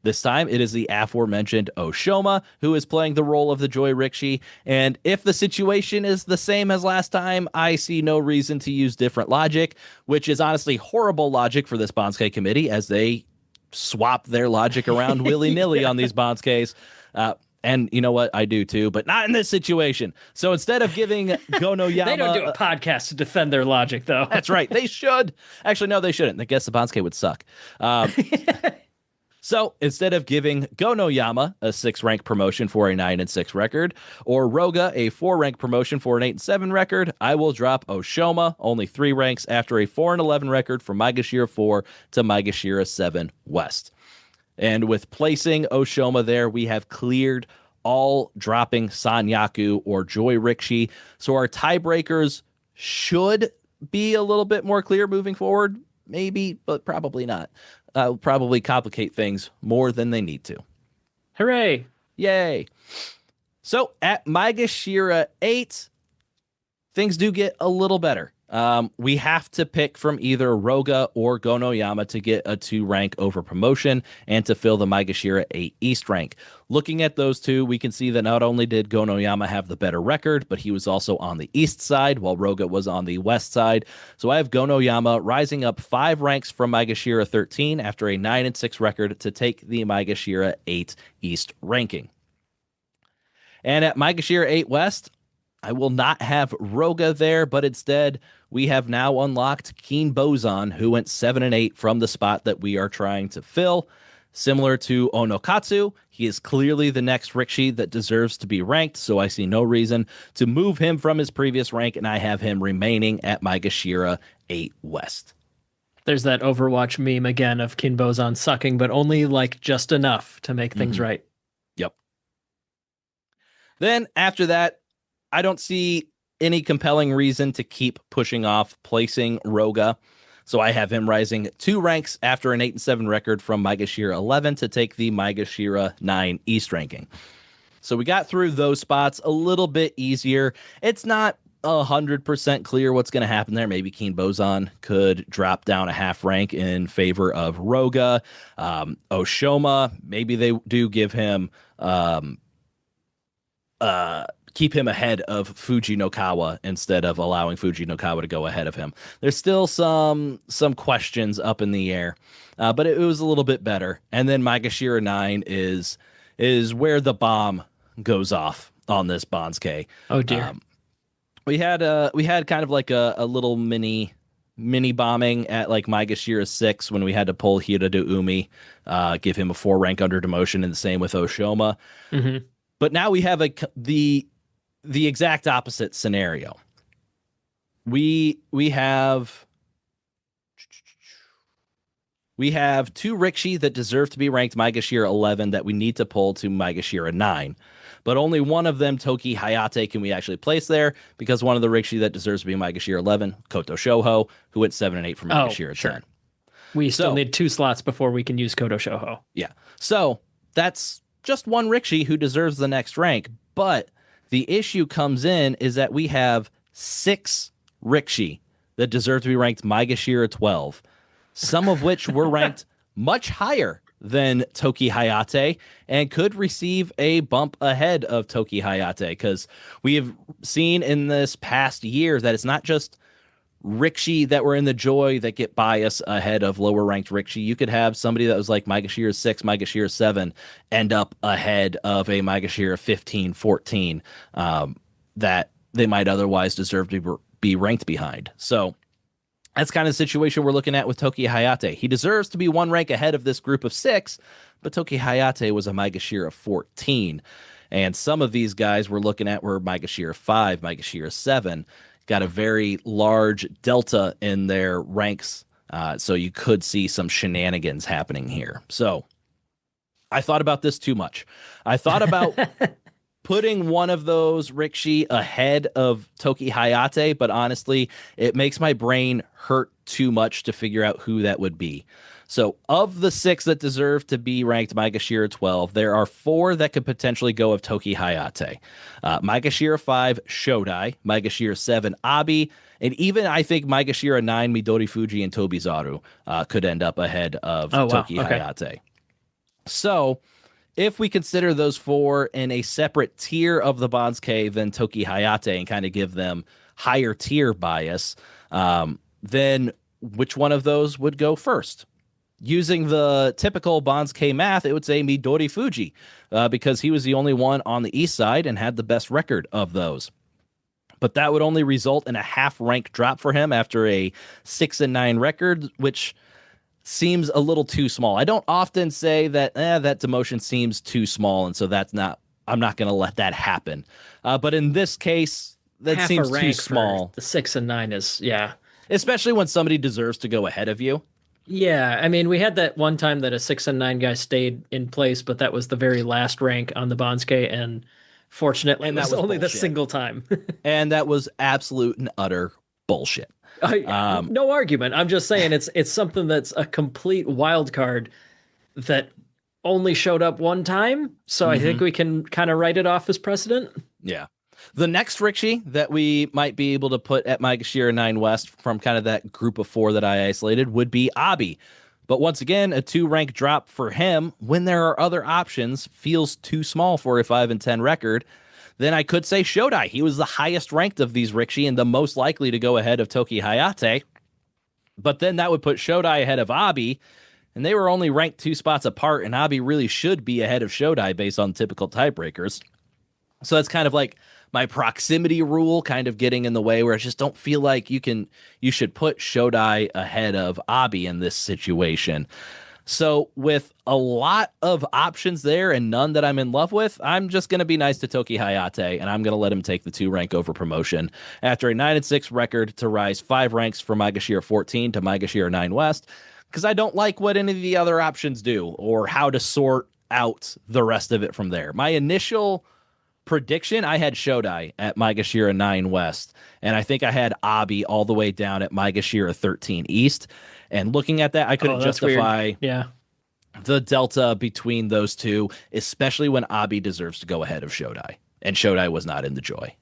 This time, it is the aforementioned Oshoma who is playing the role of the Joy Rikishi. And if the situation is the same as last time, I see no reason to use different logic, which is honestly horrible logic for this Bonsuke committee as they swap their logic around willy nilly Yeah. on these Bonskes. And you know what? I do too, but not in this situation. So instead of giving They don't do Gonoyama, a podcast to defend their logic, though. that's right, they should. Actually, no, they shouldn't. I guess the Bonsuke would suck. So instead of giving Gonoyama a 6 rank promotion for a 9 and 6 record, or Roga a 4 rank promotion for an 8 and 7 record, I will drop Oshoma only 3 ranks after a 4 and 11 record from Maegashira 4 to Maegashira 7 West. And with placing Oshoma there, we have cleared all dropping Sanyaku or Joy Rikishi. So our tiebreakers should be a little bit more clear moving forward. Maybe, but probably not. Probably complicate things more than they need to. Hooray. Yay. So at Maegashira 8, things do get a little better. We have to pick from either Roga or Gonoyama to get a 2 rank over promotion and to fill the Maegashira 8 East rank. Looking at those two, we can see that not only did Gonoyama have the better record, but he was also on the east side while Roga was on the west side. So I have Gonoyama rising up 5 ranks from Maegashira 13 after a 9-6 record to take the Maegashira 8 East ranking. And at Maegashira 8 West, I will not have Roga there, but instead we have now unlocked Keen Bozan, who went 7-8 from the spot that we are trying to fill. Similar to Onokatsu, he is clearly the next Rikishi that deserves to be ranked, so I see no reason to move him from his previous rank, and I have him remaining at Maegashira 8 West. There's that Overwatch meme again of Kinbozan sucking, but only like just enough to make things right. Yep. Then after that, I don't see any compelling reason to keep pushing off placing Roga. So I have him rising 2 ranks after an 8-7 record from Maegashira 11 to take the Maegashira 9 East ranking. So we got through those spots a little bit easier. It's not 100% clear what's going to happen there. Maybe Keen Bozan could drop down a half rank in favor of Roga. Oshoma, maybe they do give him keep him ahead of Fuji Nokawa instead of allowing Fuji Nokawa to go ahead of him. There's still some questions up in the air, but it was a little bit better. And then Maegashira 9 is where the bomb goes off on this Banzuke. Oh dear. We had kind of like a little mini bombing at like Maegashira 6 when we had to pull Hira to Umi, give him a 4 rank under demotion, and the same with Oshoma. Mm-hmm. But now we have the exact opposite scenario. We have 2 Rikishi that deserve to be ranked Maegashira 11 that we need to pull to Maegashira 9. But only one of them, Toki Hayate, can we actually place there because one of the Rikishi that deserves to be Maegashira 11, Koto Shoho, who went 7-8 from Maegashira 10. We still need 2 slots before we can use Koto Shoho. Yeah. So that's just one Rikishi who deserves the next rank. But the issue comes in is that we have 6 Rikishi that deserve to be ranked Maegashira 12, some of which were ranked much higher than Toki Hayate and could receive a bump ahead of Toki Hayate, because we have seen in this past year that it's not just Rikishi that were in the Joy that get bias ahead of lower ranked Rikishi. You could have somebody that was like Maegashira 6, Maegashira 7 end up ahead of a Maegashira 15, 14 that they might otherwise deserve to be ranked behind. So that's kind of the situation we're looking at with Toki Hayate. He deserves to be 1 rank ahead of this group of 6, but Toki Hayate was a Maegashira 14. And some of these guys we're looking at were Maegashira 5, Maegashira 7. Got a very large delta in their ranks, so you could see some shenanigans happening here. So I thought about this too much. I thought about putting one of those Rikishi ahead of Toki Hayate, but honestly, it makes my brain hurt too much to figure out who that would be. So of the 6 that deserve to be ranked Maegashira 12, there are 4 that could potentially go of Toki Hayate. Maegashira 5, Shodai. Maegashira 7, Abi. And even I think Maegashira 9, Midori Fuji and Tobizaru could end up ahead of Toki Hayate. So if we consider those 4 in a separate tier of the Banzuke than Toki Hayate and kind of give them higher tier bias, then which one of those would go first? Using the typical Banzuke math, it would say Midori Fuji, because he was the only one on the east side and had the best record of those. But that would only result in a half rank drop for him after a 6-9 record, which seems a little too small. I don't often say that that demotion seems too small, and so I'm not going to let that happen. But in this case, that half seems a rank too small. The 6 and 9 is, yeah. Especially when somebody deserves to go ahead of you. Yeah, I mean, we had that one time that a 6 and 9 guy stayed in place, but that was the very last rank on the Banzuke, and fortunately, that was only bullshit. The single time. And that was absolute and utter bullshit. No argument. I'm just saying it's something that's a complete wild card that only showed up one time, so I think we can kind of write it off as precedent. Yeah. The next Rikishi that we might be able to put at Maegashira 9 West from kind of that group of four that I isolated would be Abi. But once again, a 2 rank drop for him when there are other options feels too small for a 5 and 10 record. Then I could say Shodai. He was the highest ranked of these Rikishi and the most likely to go ahead of Toki Hayate. But then that would put Shodai ahead of Abi, and they were only ranked 2 spots apart, and Abi really should be ahead of Shodai based on typical tiebreakers. So that's kind of like my proximity rule kind of getting in the way where I just don't feel like you should put Shodai ahead of Abi in this situation. So with a lot of options there and none that I'm in love with, I'm just going to be nice to Toki Hayate and I'm going to let him take the 2 rank over promotion after a 9 and 6 record to rise 5 ranks from Maegashira 14 to Maegashira 9 West because I don't like what any of the other options do or how to sort out the rest of it from there. My initial prediction, I had Shodai at Maegashira 9 West, and I think I had Abi all the way down at Maegashira 13 East. And looking at that, I couldn't justify the delta between those two, especially when Abi deserves to go ahead of Shodai, and Shodai was not in the Joy.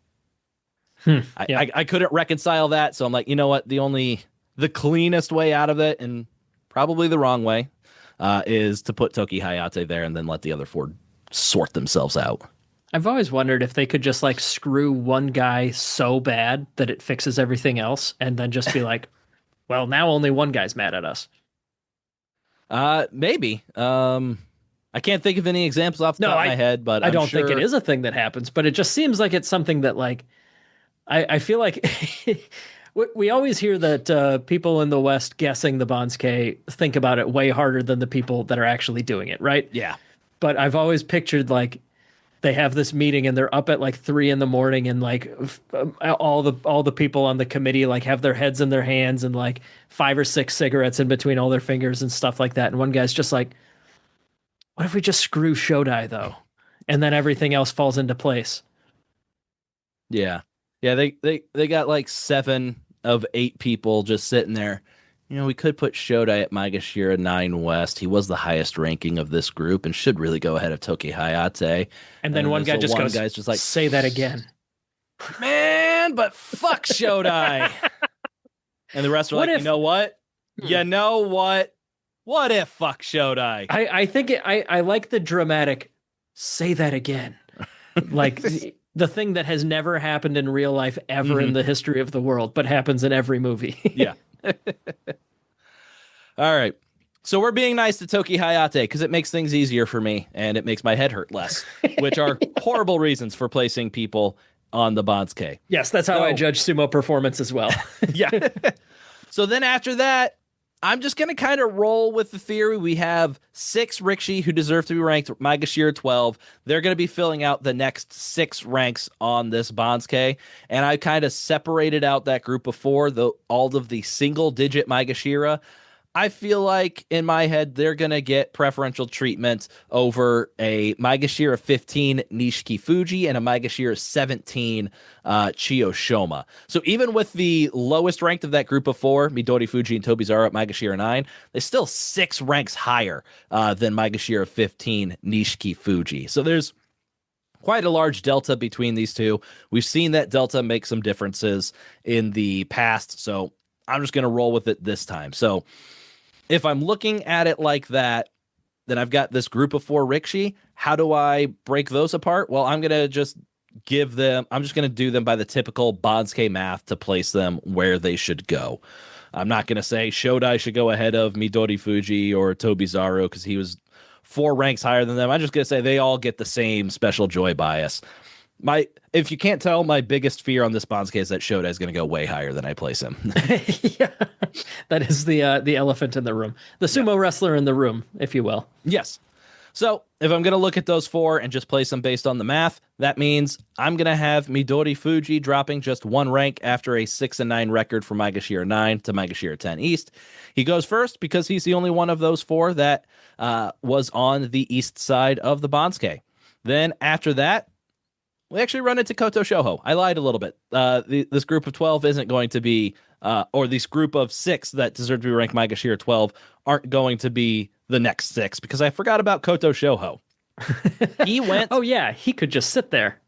I couldn't reconcile that, so I'm like, you know what? The cleanest way out of it, and probably the wrong way, is to put Toki Hayate there and then let the other four sort themselves out. I've always wondered if they could just like screw one guy so bad that it fixes everything else and then just be like, well, now only one guy's mad at us. Maybe. I can't think of any examples off the top of my head, but I don't think it is a thing that happens, but it just seems like it's something that like, I feel like we always hear that people in the West guessing the Banzuke think about it way harder than the people that are actually doing it, right? Yeah. But I've always pictured like, they have this meeting and they're up at like 3 a.m. and like all the people on the committee like have their heads in their hands and like 5 or 6 cigarettes in between all their fingers and stuff like that. And one guy's just like, what if we just screw Shodai though? And then everything else falls into place. Yeah. Yeah. They got like 7 of 8 people just sitting there. You know, we could put Shodai at Maegashira 9 West. He was the highest ranking of this group and should really go ahead of Toki Hayate. And then one guy just goes, guy's just like, say that again. Man, but fuck Shodai. And the rest are like, you know what? You know what? What if fuck Shodai? I think I like the dramatic, say that again. Like the thing that has never happened in real life ever in the history of the world, but happens in every movie. Yeah. All right. So we're being nice to Toki Hayate because it makes things easier for me and it makes my head hurt less, which are horrible reasons for placing people on the Banzuke. Yes, that's how I judge sumo performance as well. Yeah. So then after that, I'm just going to kind of roll with the theory. We have 6 Rikishi who deserve to be ranked Maegashira 12. They're going to be filling out the next 6 ranks on this Banzuke. And I kind of separated out that group of 4, all of the single-digit Maegashira. I feel like in my head, they're going to get preferential treatment over a Maegashira 15 Nishiki Fuji and a Maegashira 17 Chiyoshoma. So even with the lowest ranked of that group of 4, Midori Fuji and Tobizaro at Maegashira 9, they're still 6 ranks higher than Maegashira 15 Nishiki Fuji. So there's quite a large delta between these two. We've seen that delta make some differences in the past, so I'm just going to roll with it this time. So if I'm looking at it like that, then I've got this group of 4 Rikishi. How do I break those apart? Well, I'm just going to do them by the typical Banzuke math to place them where they should go. I'm not going to say Shodai should go ahead of Midori Fuji or Tobizaro because he was 4 ranks higher than them. I'm just going to say they all get the same special joy bias. If you can't tell, my biggest fear on this Banzuke is that Shodai is going to go way higher than I place him. Yeah, that is the elephant in the room, the sumo wrestler in the room, if you will. Yes. So if I'm going to look at those 4 and just place them based on the math, that means I'm going to have Midori Fuji dropping just 1 rank after a 6 and 9 record from Maegashira 9 to Maegashira 10 East. He goes first because he's the only one of those 4 that was on the east side of the Banzuke. Then after that, we actually run into Koto Shoho. I lied a little bit. This group of 12 isn't going to be, or this group of 6 that deserve to be ranked Maegashira 12 aren't going to be the next 6 because I forgot about Koto Shoho. He went. Oh, yeah. He could just sit there.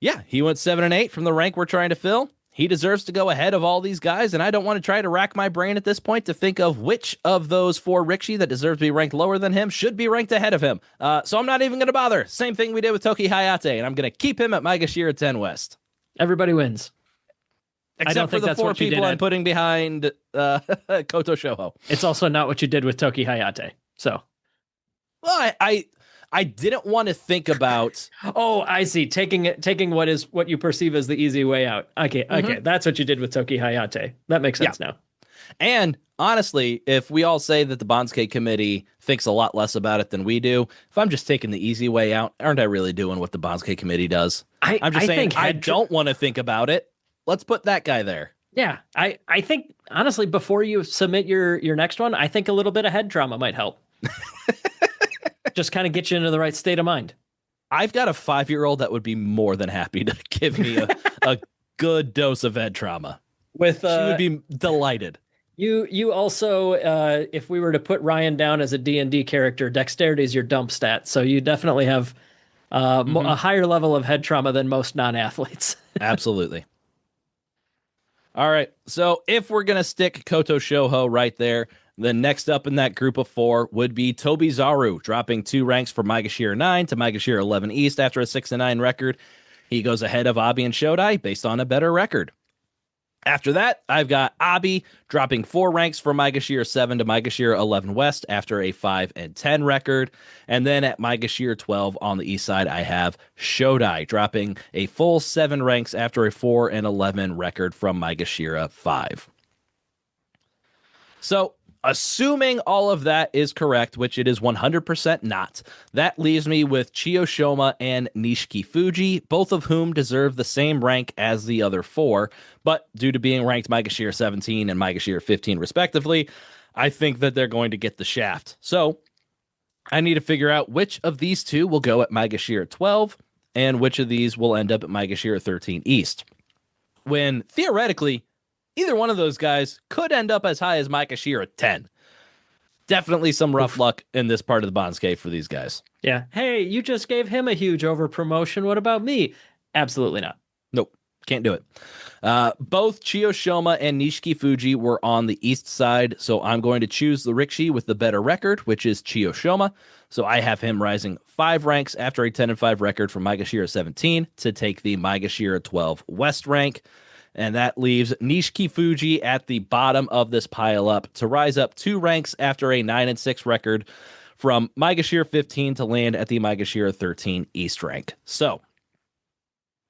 Yeah, he went 7 and 8 from the rank we're trying to fill. He deserves to go ahead of all these guys, and I don't want to try to rack my brain at this point to think of which of those 4 Rikishi that deserves to be ranked lower than him should be ranked ahead of him. So I'm not even going to bother. Same thing we did with Toki Hayate, and I'm going to keep him at Maegashira 10 West. Everybody wins. Except for the 4 people I'm putting behind Koto Shoho. It's also not what you did with Toki Hayate. So, well, I didn't want to think about. Oh, I see. Taking what you perceive as the easy way out. Okay, that's what you did with Toki Hayate. That makes sense now. And honestly, if we all say that the Banzuke committee thinks a lot less about it than we do, if I'm just taking the easy way out, aren't I really doing what the Banzuke committee does? I'm just saying I don't want to think about it. Let's put that guy there. Yeah, I think, honestly, before you submit your next one, I think a little bit of head trauma might help. Just kind of get you into the right state of mind. I've got a 5-year-old that would be more than happy to give me a good dose of head trauma. She would be delighted. You also, if we were to put Ryan down as a D&D character, dexterity is your dump stat. So you definitely have a higher level of head trauma than most non-athletes. Absolutely. All right, so if we're going to stick Koto Shoho right there, then next up in that group of 4 would be Tobizaru, dropping 2 ranks from Maegashira 9 to Maegashira 11 East after a 6-9 record. He goes ahead of Abi and Shodai based on a better record. After that, I've got Abi dropping 4 ranks from Maegashira 7 to Maegashira 11 West after a 5-10 record. And then at Maegashira 12 on the east side, I have Shodai dropping a full 7 ranks after a 4-11 record from Maegashira 5. So, assuming all of that is correct, which it is 100% not, that leaves me with Chiyoshoma and Nishiki Fuji, both of whom deserve the same rank as the other 4, but due to being ranked Maegashira 17 and Maegashira 15 respectively, I think that they're going to get the shaft. So I need to figure out which of these 2 will go at Maegashira 12 and which of these will end up at Maegashira 13 East. When theoretically, either one of those guys could end up as high as Maegashira 10. Definitely some rough luck in this part of the Banzuke for these guys. Yeah. Hey, you just gave him a huge over promotion. What about me? Absolutely not. Nope. Can't do it. Both Chiyoshoma and Nishiki Fuji were on the east side, so I'm going to choose the Rikishi with the better record, which is Chiyoshoma. So I have him rising 5 ranks after a 10-5 record from Maegashira 17 to take the Maegashira 12 West rank. And that leaves Nishiki Fuji at the bottom of this pile up to rise up 2 ranks after a 9-6 record from Maegashira 15 to land at the Maegashira 13 East rank. So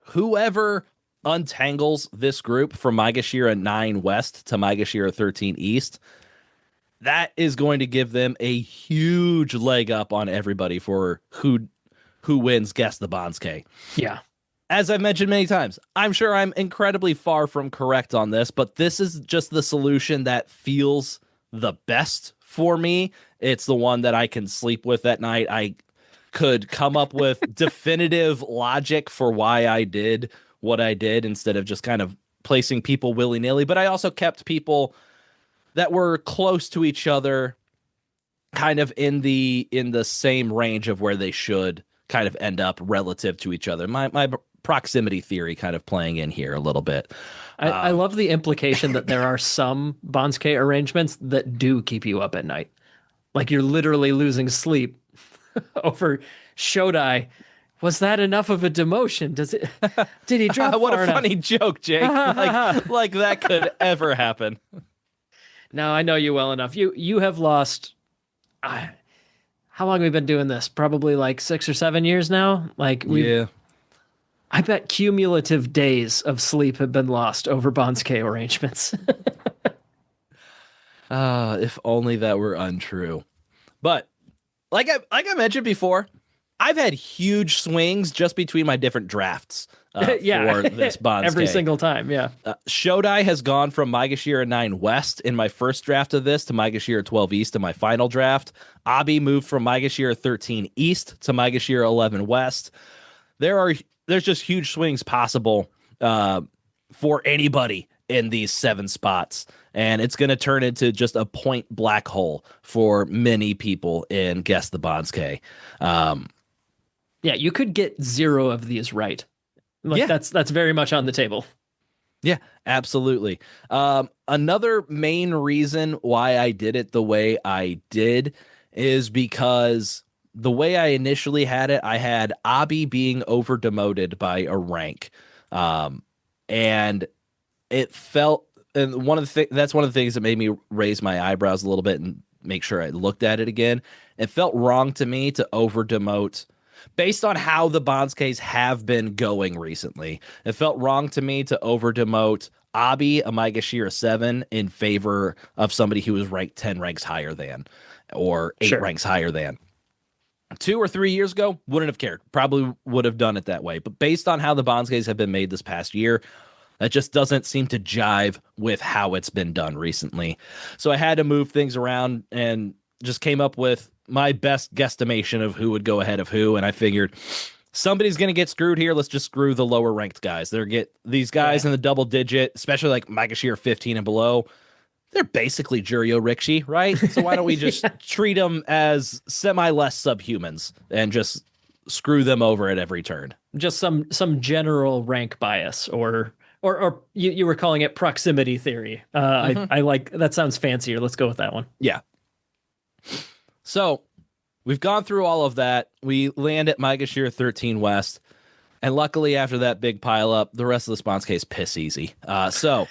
whoever untangles this group from Maegashira 9 West to Maegashira 13 East, that is going to give them a huge leg up on everybody for who wins Guess the Banzuke. Yeah. As I've mentioned many times, I'm sure I'm incredibly far from correct on this, but this is just the solution that feels the best for me. It's the one that I can sleep with at night. I could come up with definitive logic for why I did what I did instead of just kind of placing people willy-nilly, but I also kept people that were close to each other kind of in the same range of where they should kind of end up relative to each other. My proximity theory kind of playing in here a little bit. I love the implication that there are some Banzuke arrangements that do keep you up at night. Like you're literally losing sleep over Shodai. Was that enough of a demotion? Did he drop What far a funny joke, Jake. like that could ever happen. No, I know you well enough. You have lost. How long have we been doing this? Probably like 6 or 7 years now. Yeah. I bet cumulative days of sleep have been lost over Banzuke arrangements. If only that were untrue. But like I mentioned before, I've had huge swings just between my different drafts for this Banzuke. Every single time, yeah. Shodai has gone from Maegashira 9 West in my first draft of this to Maegashira 12 East in my final draft. Abi moved from Maegashira 13 East to Maegashira 11 West. There's just huge swings possible for anybody in these 7 spots. And it's going to turn into just a point black hole for many people in Guess the Banzuke. Yeah, you could get 0 of these right. Like Yeah, that's very much on the table. yeah, absolutely. Another main reason why I did it the way I did is because the way I initially had it, I had Abi being over demoted by a rank. Um, and it felt, and that's one of the things that made me raise my eyebrows a little bit and make sure I looked at it again. It felt wrong to me to over demote based on how the Banzukes have been going recently. It felt wrong to me to over demote Abi, a Maegashira 7, in favor of somebody who was ranked 10 ranks higher than, or 8 Sure. ranks higher than. 2 or 3 years ago, wouldn't have cared. Probably would have done it that way. But based on how the Banzukes have been made this past year, that just doesn't seem to jive with how it's been done recently. So I had to move things around and just came up with my best guesstimation of who would go ahead of who. And I figured somebody's going to get screwed here. Let's just screw the lower ranked guys. They're get these guys Yeah. in the double digit, especially like Maegashira 15 and below. They're basically Juryo Rikshi, right? So why don't we just Yeah. treat them as semi less subhumans and just screw them over at every turn? Just some general rank bias or you were calling it proximity theory. Mm-hmm. I like that sounds fancier. Let's go with that one. Yeah. So we've gone through all of that. We land at Maegashira 13 West. And luckily, after that big pile up, the rest of the response case piss easy. So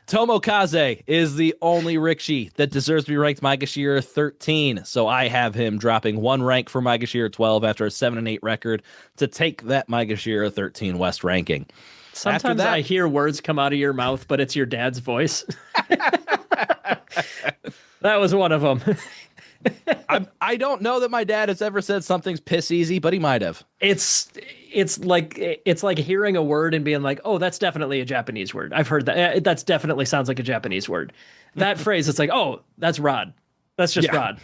Tomokaze is the only Rikshi that deserves to be ranked Maegashira 13. So I have him dropping one rank for Maegashira 12 after a 7 and 8 record to take that Maegashira 13 West ranking. After Sometimes I that, hear words come out of your mouth, but it's your dad's voice. That was one of them. I don't know that my dad has ever said something's piss easy, but he might have. It's it's like hearing a word and being like, "Oh, that's definitely a Japanese word." I've heard that. That's definitely sounds like a Japanese word. That phrase, it's like, "Oh, that's Rod. That's just Yeah. Rod."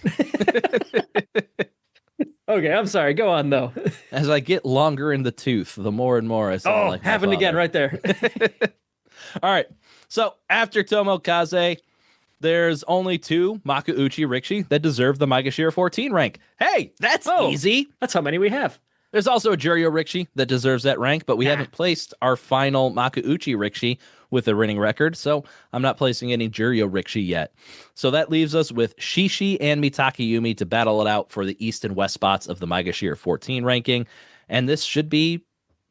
Okay, I'm sorry. Go on though. As I get longer in the tooth, the more and more I sound Oh, like my happened again father. right there. All right. So after Tomokaze, there's only two Makuuchi Rikshi that deserve the Maegashira 14 rank. Hey, that's Oh, easy. that's how many we have. There's also a Juryo Rikshi that deserves that rank, but we Ah, haven't placed our final Makuuchi Rikshi with a winning record, so I'm not placing any Juryo Rikshi yet. So that leaves us with Shishi and Mitakayumi to battle it out for the east and west spots of the Maegashira 14 ranking, and this should be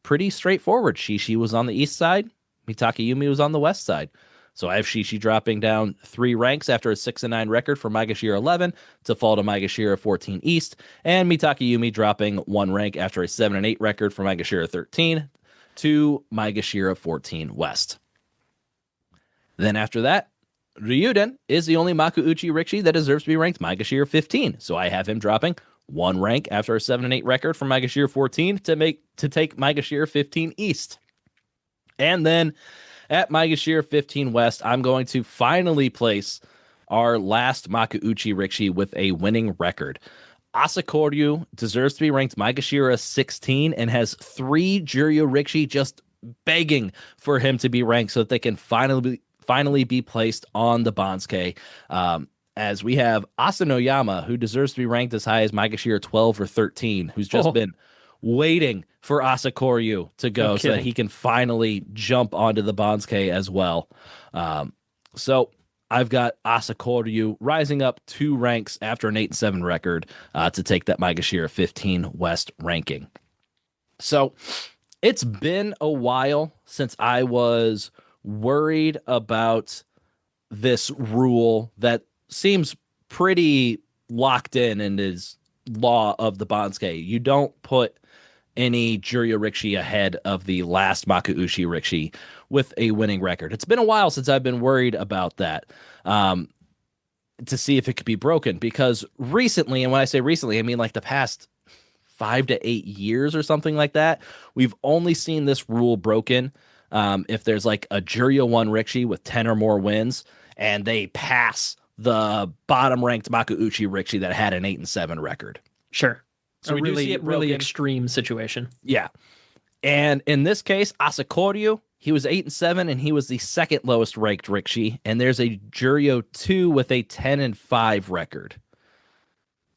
pretty straightforward. Shishi was on the east side, Mitakayumi was on the west side. So I have Shishi dropping down 3 ranks after a 6 and 9 record for Maegashira 11 to fall to Maegashira 14 East, and Mitakayumi dropping 1 rank after a 7 and 8 record for Maegashira 13 to Maegashira 14 West. Then after that, Ryuden is the only Makuuchi Rikshi that deserves to be ranked Maegashira 15. So I have him dropping 1 rank after a 7 and 8 record for Maegashira 14 to take Maegashira 15 East. And then at Maegashira 15 West, I'm going to finally place our last Makuuchi Rikshi with a winning record. Asakoryu deserves to be ranked Maegashira 16 and has 3 Juryo Rikshi just begging for him to be ranked so that they can finally be placed on the Banzuke. As we have Asanoyama, who deserves to be ranked as high as Maegashira 12 or 13, who's just oh, been waiting for Asakoryu to no go so that kidding. he can finally jump onto the Banzuke as well. So I've got Asakoryu rising up 2 ranks after an 8 and 7 record to take that Maegashira 15 West ranking. So it's been a while since I was worried about this rule that seems pretty locked in and is law of the Banzuke. You don't put any Juryo Rikshi ahead of the last Makuuchi Rikshi with a winning record. It's been a while since I've been worried about that to see if it could be broken because recently, and when I say recently, I mean like the past 5 to 8 years or something like that, we've only seen this rule broken if there's like a Juryo 1 Rikshi with 10 or more wins and they pass the bottom ranked Makuuchi Rikshi that had an 8 and 7 record. Sure. So A we do see really, it really broken. extreme situation. Yeah. And in this case, Asakoryu, he was 8 and 7, and he was the second lowest ranked Rikshi. And there's a Juryo 2 with a 10 and 5 record.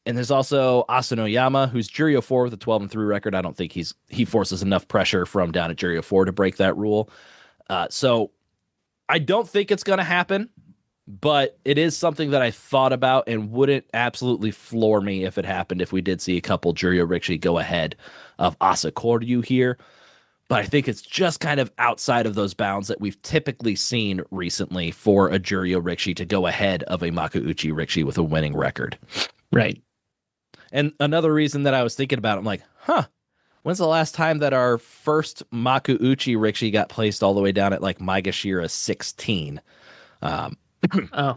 And there's also Asanoyama, who's Juryo 4 with a 12-3 record. I don't think he forces enough pressure from down at Juryo 4 to break that rule. So I don't think it's going to happen, but it is something that I thought about and wouldn't absolutely floor me if it happened if we did see a couple Juryo Rikishi go ahead of Asa Koryu here. But I think it's just kind of outside of those bounds that we've typically seen recently for a Juryo Rikishi to go ahead of a Makuuchi Rikishi with a winning record. Right. And another reason that I was thinking about it, I'm like, when's the last time that our first Makuuchi Rikishi got placed all the way down at like Maegashira 16? So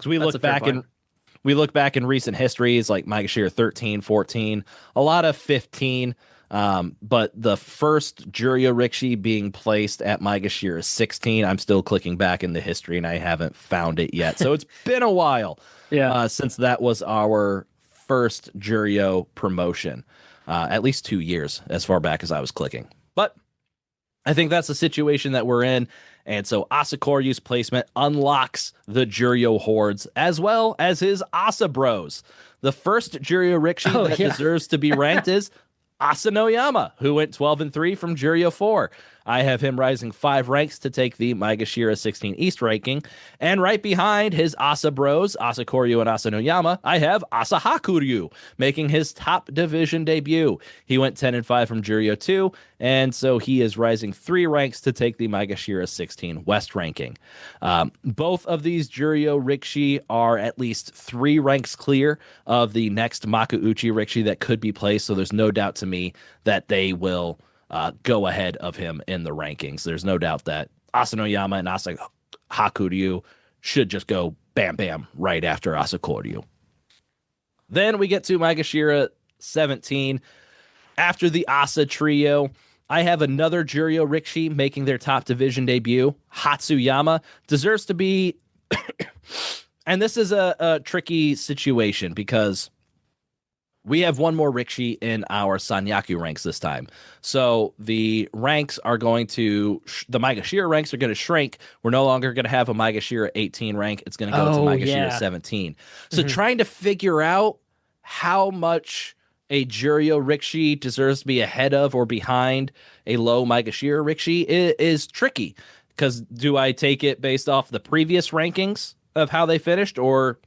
we look back in recent histories like Maegashira 13, 14, a lot of 15. But the first Juryo Rikishi being placed at Maegashira 16, I'm still clicking back in the history and I haven't found it yet. So it's been a while since that was our first Juryo promotion, at least 2 years as far back as I was clicking. But I think that's the situation that we're in. And so Asa Koryu's placement unlocks the Juryo hordes as well as his Asa Bros. The first Juryo Rikishi that deserves to be ranked is Asanoyama, who went 12-3 from Juryo 4. I have him rising 5 ranks to take the Maegashira 16 East ranking. And right behind his Asa Bros, Asa Koryu and Asanoyama, I have Asa Hakuryu, making his top division debut. He went 10-5 from Juryo 2, and so he is rising 3 ranks to take the Maegashira 16 West ranking. Both of these Juryo Rikishi are at least 3 ranks clear of the next Makuuchi Rikishi that could be placed, so there's no doubt to me that they will go ahead of him in the rankings. There's no doubt that Asanoyama and Asa Hakuryu should just go bam, bam right after Asa Koryu. Then we get to Maegashira 17. After the Asa trio, I have another Juryo Rikishi making their top division debut. Hatsuyama deserves to be... and this is a tricky situation because we have one more Rikishi in our Sanyaku ranks this time. So the ranks are going to... the Maegashira ranks are going to shrink. We're no longer going to have a Maegashira 18 rank. It's going to go to Maegashira 17. So trying to figure out how much a Juryo Rikishi deserves to be ahead of or behind a low Maegashira Rikishi is tricky. Because do I take it based off the previous rankings of how they finished, or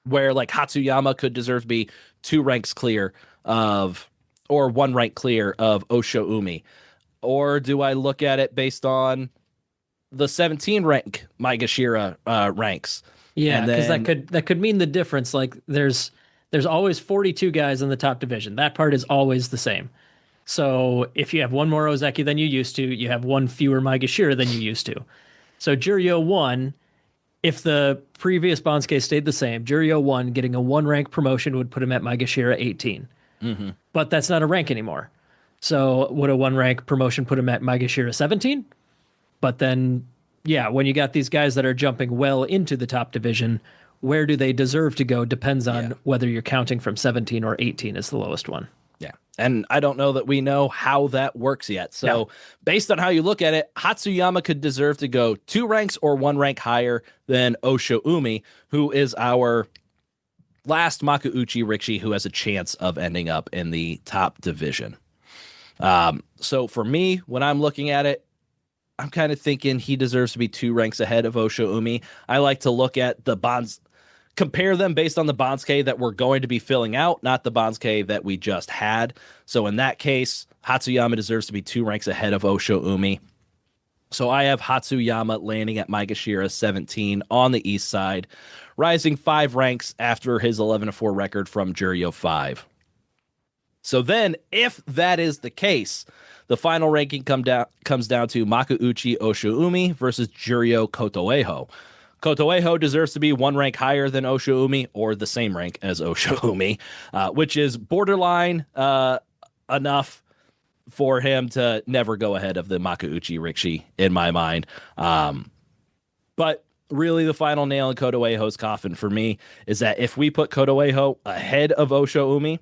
where like Hatsuyama could deserve to be 2 ranks clear of, or 1 rank clear of Osho-umi? Or do I look at it based on the 17 rank Maegashira ranks? Yeah, because that could mean the difference. Like there's always 42 guys in the top division. That part is always the same. So if you have 1 more Ozeki than you used to, you have 1 fewer Maegashira than you used to. So Juryo 1, if the previous Banzuke stayed the same, Juryo 1 getting a 1 rank promotion would put him at Maegashira 18. But that's not a rank anymore. So would a 1 rank promotion put him at Maegashira 17? But then, yeah, when you got these guys that are jumping well into the top division, where do they deserve to go depends on whether you're counting from 17 or 18 as the lowest one. Yeah. And I don't know that we know how that works yet. So based on how you look at it, Hatsuyama could deserve to go 2 ranks or 1 rank higher than Osho-umi, who is our last Makuuchi Rikishi who has a chance of ending up in the top division. So for me, when I'm looking at it, I'm kind of thinking he deserves to be 2 ranks ahead of Osho-umi. I like to look at the bonds, compare them based on the Banzuke that we're going to be filling out, not the Banzuke that we just had. So in that case, Hatsuyama deserves to be 2 ranks ahead of Osho-umi. So I have Hatsuyama landing at Maegashira 17 on the east side, rising 5 ranks after his 11-4 record from Juryo 5. So then, if that is the case, the final ranking comes down to Makuuchi Osho-umi versus Juryo Kotoeho. Kotoeho deserves to be 1 rank higher than Osho-umi, or the same rank as Osho-umi, which is borderline enough for him to never go ahead of the Makuuchi Rikishi, in my mind. But really, the final nail in Kotoeho's coffin for me is that if we put Kotoeho ahead of Osho-umi,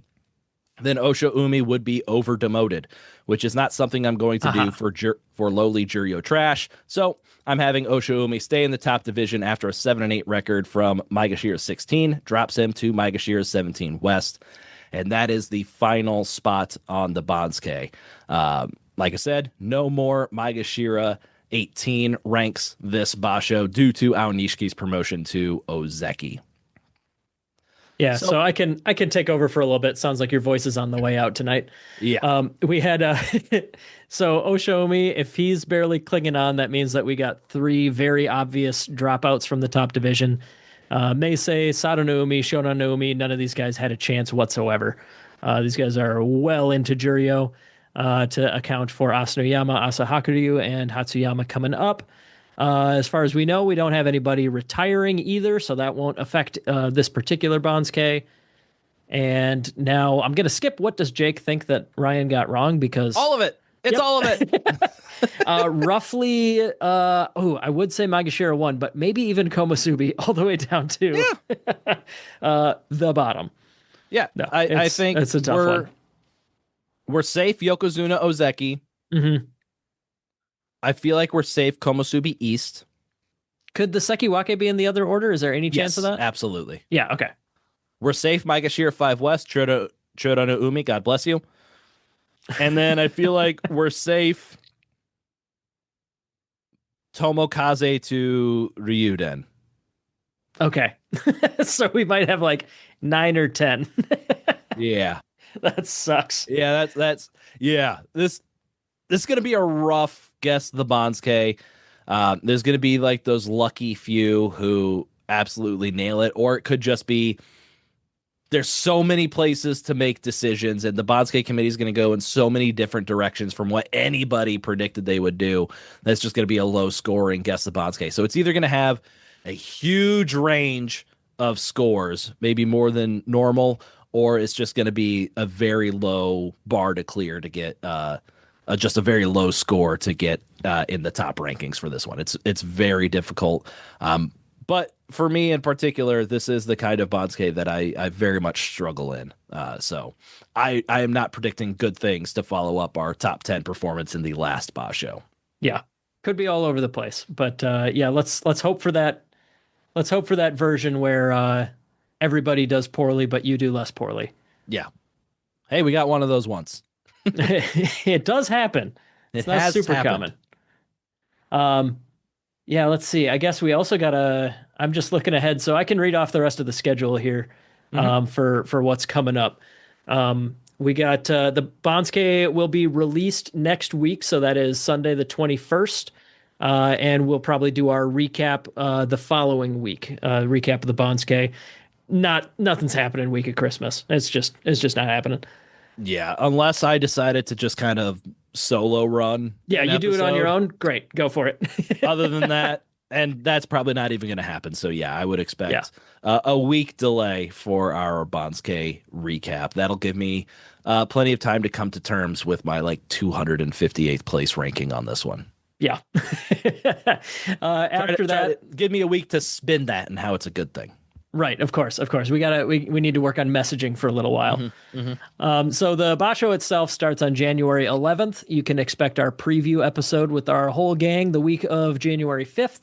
then Osho-umi would be over demoted, which is not something I'm going to do Haha. for lowly Juryo trash. So I'm having Osho-umi stay in the top division after a 7-8 record from Maegashira's 16, drops him to Maegashira's 17 West. And that is the final spot on the Banzuke. Like I said, no more Maegashira 18 ranks this Basho due to Aonishiki's promotion to Ozeki. Yeah, So, so I can take over for a little bit. Sounds like your voice is on the way out tonight. yeah. We had so Oshomi, if he's barely clinging on, that means that we got three very obvious dropouts from the top division. Meisei, Sadanoumi, Shonanoumi, none of these guys had a chance whatsoever. These guys are well into Juryo to account for Asanoyama, Asahakuryu, and Hatsuyama coming up. As far as we know, we don't have anybody retiring either, so that won't affect this particular Banzuke. And now I'm going to skip what does Jake think that Ryan got wrong because All of it. It's Yep. all of it. roughly, I would say Magashira won, but maybe even Komusubi all the way down to the bottom. Yeah. No, I think it's a tough one. we're safe Yokozuna Ozeki. Mm-hmm. I feel like we're safe Komusubi East. Could the Sekiwake be in the other order? Is there any chance of that? Absolutely. Yeah, okay. We're safe Maegashira 5 West, Chodo no Umi, God bless you. And then I feel like we're safe Tomokaze to Ryuden. Okay. So we might have like 9 or 10. Yeah. That sucks. Yeah, that's yeah. This is gonna be a rough guess the Banzuke. There's gonna be like those lucky few who absolutely nail it, or it could just be there's so many places to make decisions, and the Banzuke committee is going to go in so many different directions from what anybody predicted they would do. That's just going to be a low scoring guess the Banzuke. So it's either going to have a huge range of scores, maybe more than normal, or it's just going to be a very low bar to clear to get just a very low score to get in the top rankings for this one. It's very difficult. But for me in particular, this is the kind of Banzuke that I very much struggle in. So I am not predicting good things to follow up our top 10 performance in the last Basho. Yeah. Could be all over the place. But yeah, let's hope for that. Let's hope for that version where everybody does poorly, but you do less poorly. Yeah. Hey, we got one of those once. It does happen. It's It not has super happened. common. Yeah, let's see. I guess we also got I'm just looking ahead, so I can read off the rest of the schedule here for what's coming up. We got the Banzuke will be released next week, so that is Sunday the 21st. And we'll probably do our recap the following week. Recap of the Banzuke. Nothing's happening week of Christmas. It's just not happening. Yeah, unless I decided to just kind of solo run. Yeah, an you do it on your episode. own. Great, go for it. Other than that, and that's probably not even going to happen. So yeah, I would expect Yeah. a week delay for our Banzuke recap. That'll give me plenty of time to come to terms with my like 258th place ranking on this one. Yeah. After that, give me a week to spin that and how it's a good thing. right? Of course. We need to work on messaging for a little while. So the Basho itself starts on January 11th. You can expect our preview episode with our whole gang the week of January 5th.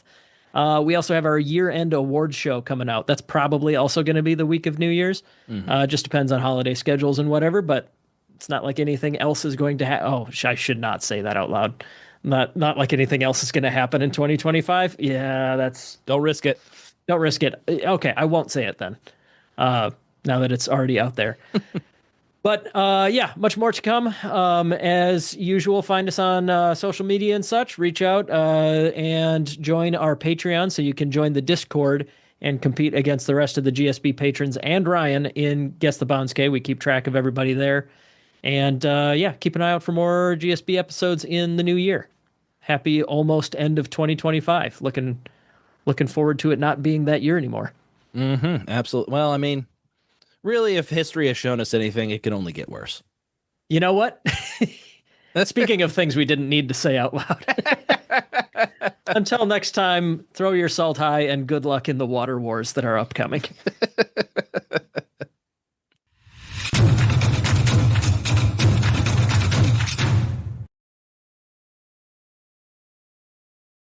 We also have our year-end awards show coming out. That's probably also going to be the week of New Year's. Just depends on holiday schedules and whatever, but it's not like anything else is going to happen. Oh, I should not say that out loud. Not like anything else is going to happen in 2025. Yeah, Don't risk it. don't risk it. Okay, I won't say it then. Now that it's already out there. But yeah, much more to come. As usual, find us on social media and such. Reach out and join our Patreon so you can join the Discord and compete against the rest of the GSB patrons and Ryan in Guess the Banzuke. We keep track of everybody there. And yeah, keep an eye out for more GSB episodes in the new year. Happy almost end of 2025. Looking forward to it not being that year anymore. Absolutely. Well, I mean, really, if history has shown us anything, it can only get worse. You know what? Speaking of things we didn't need to say out loud. Until next time, throw your salt high and good luck in the water wars that are upcoming.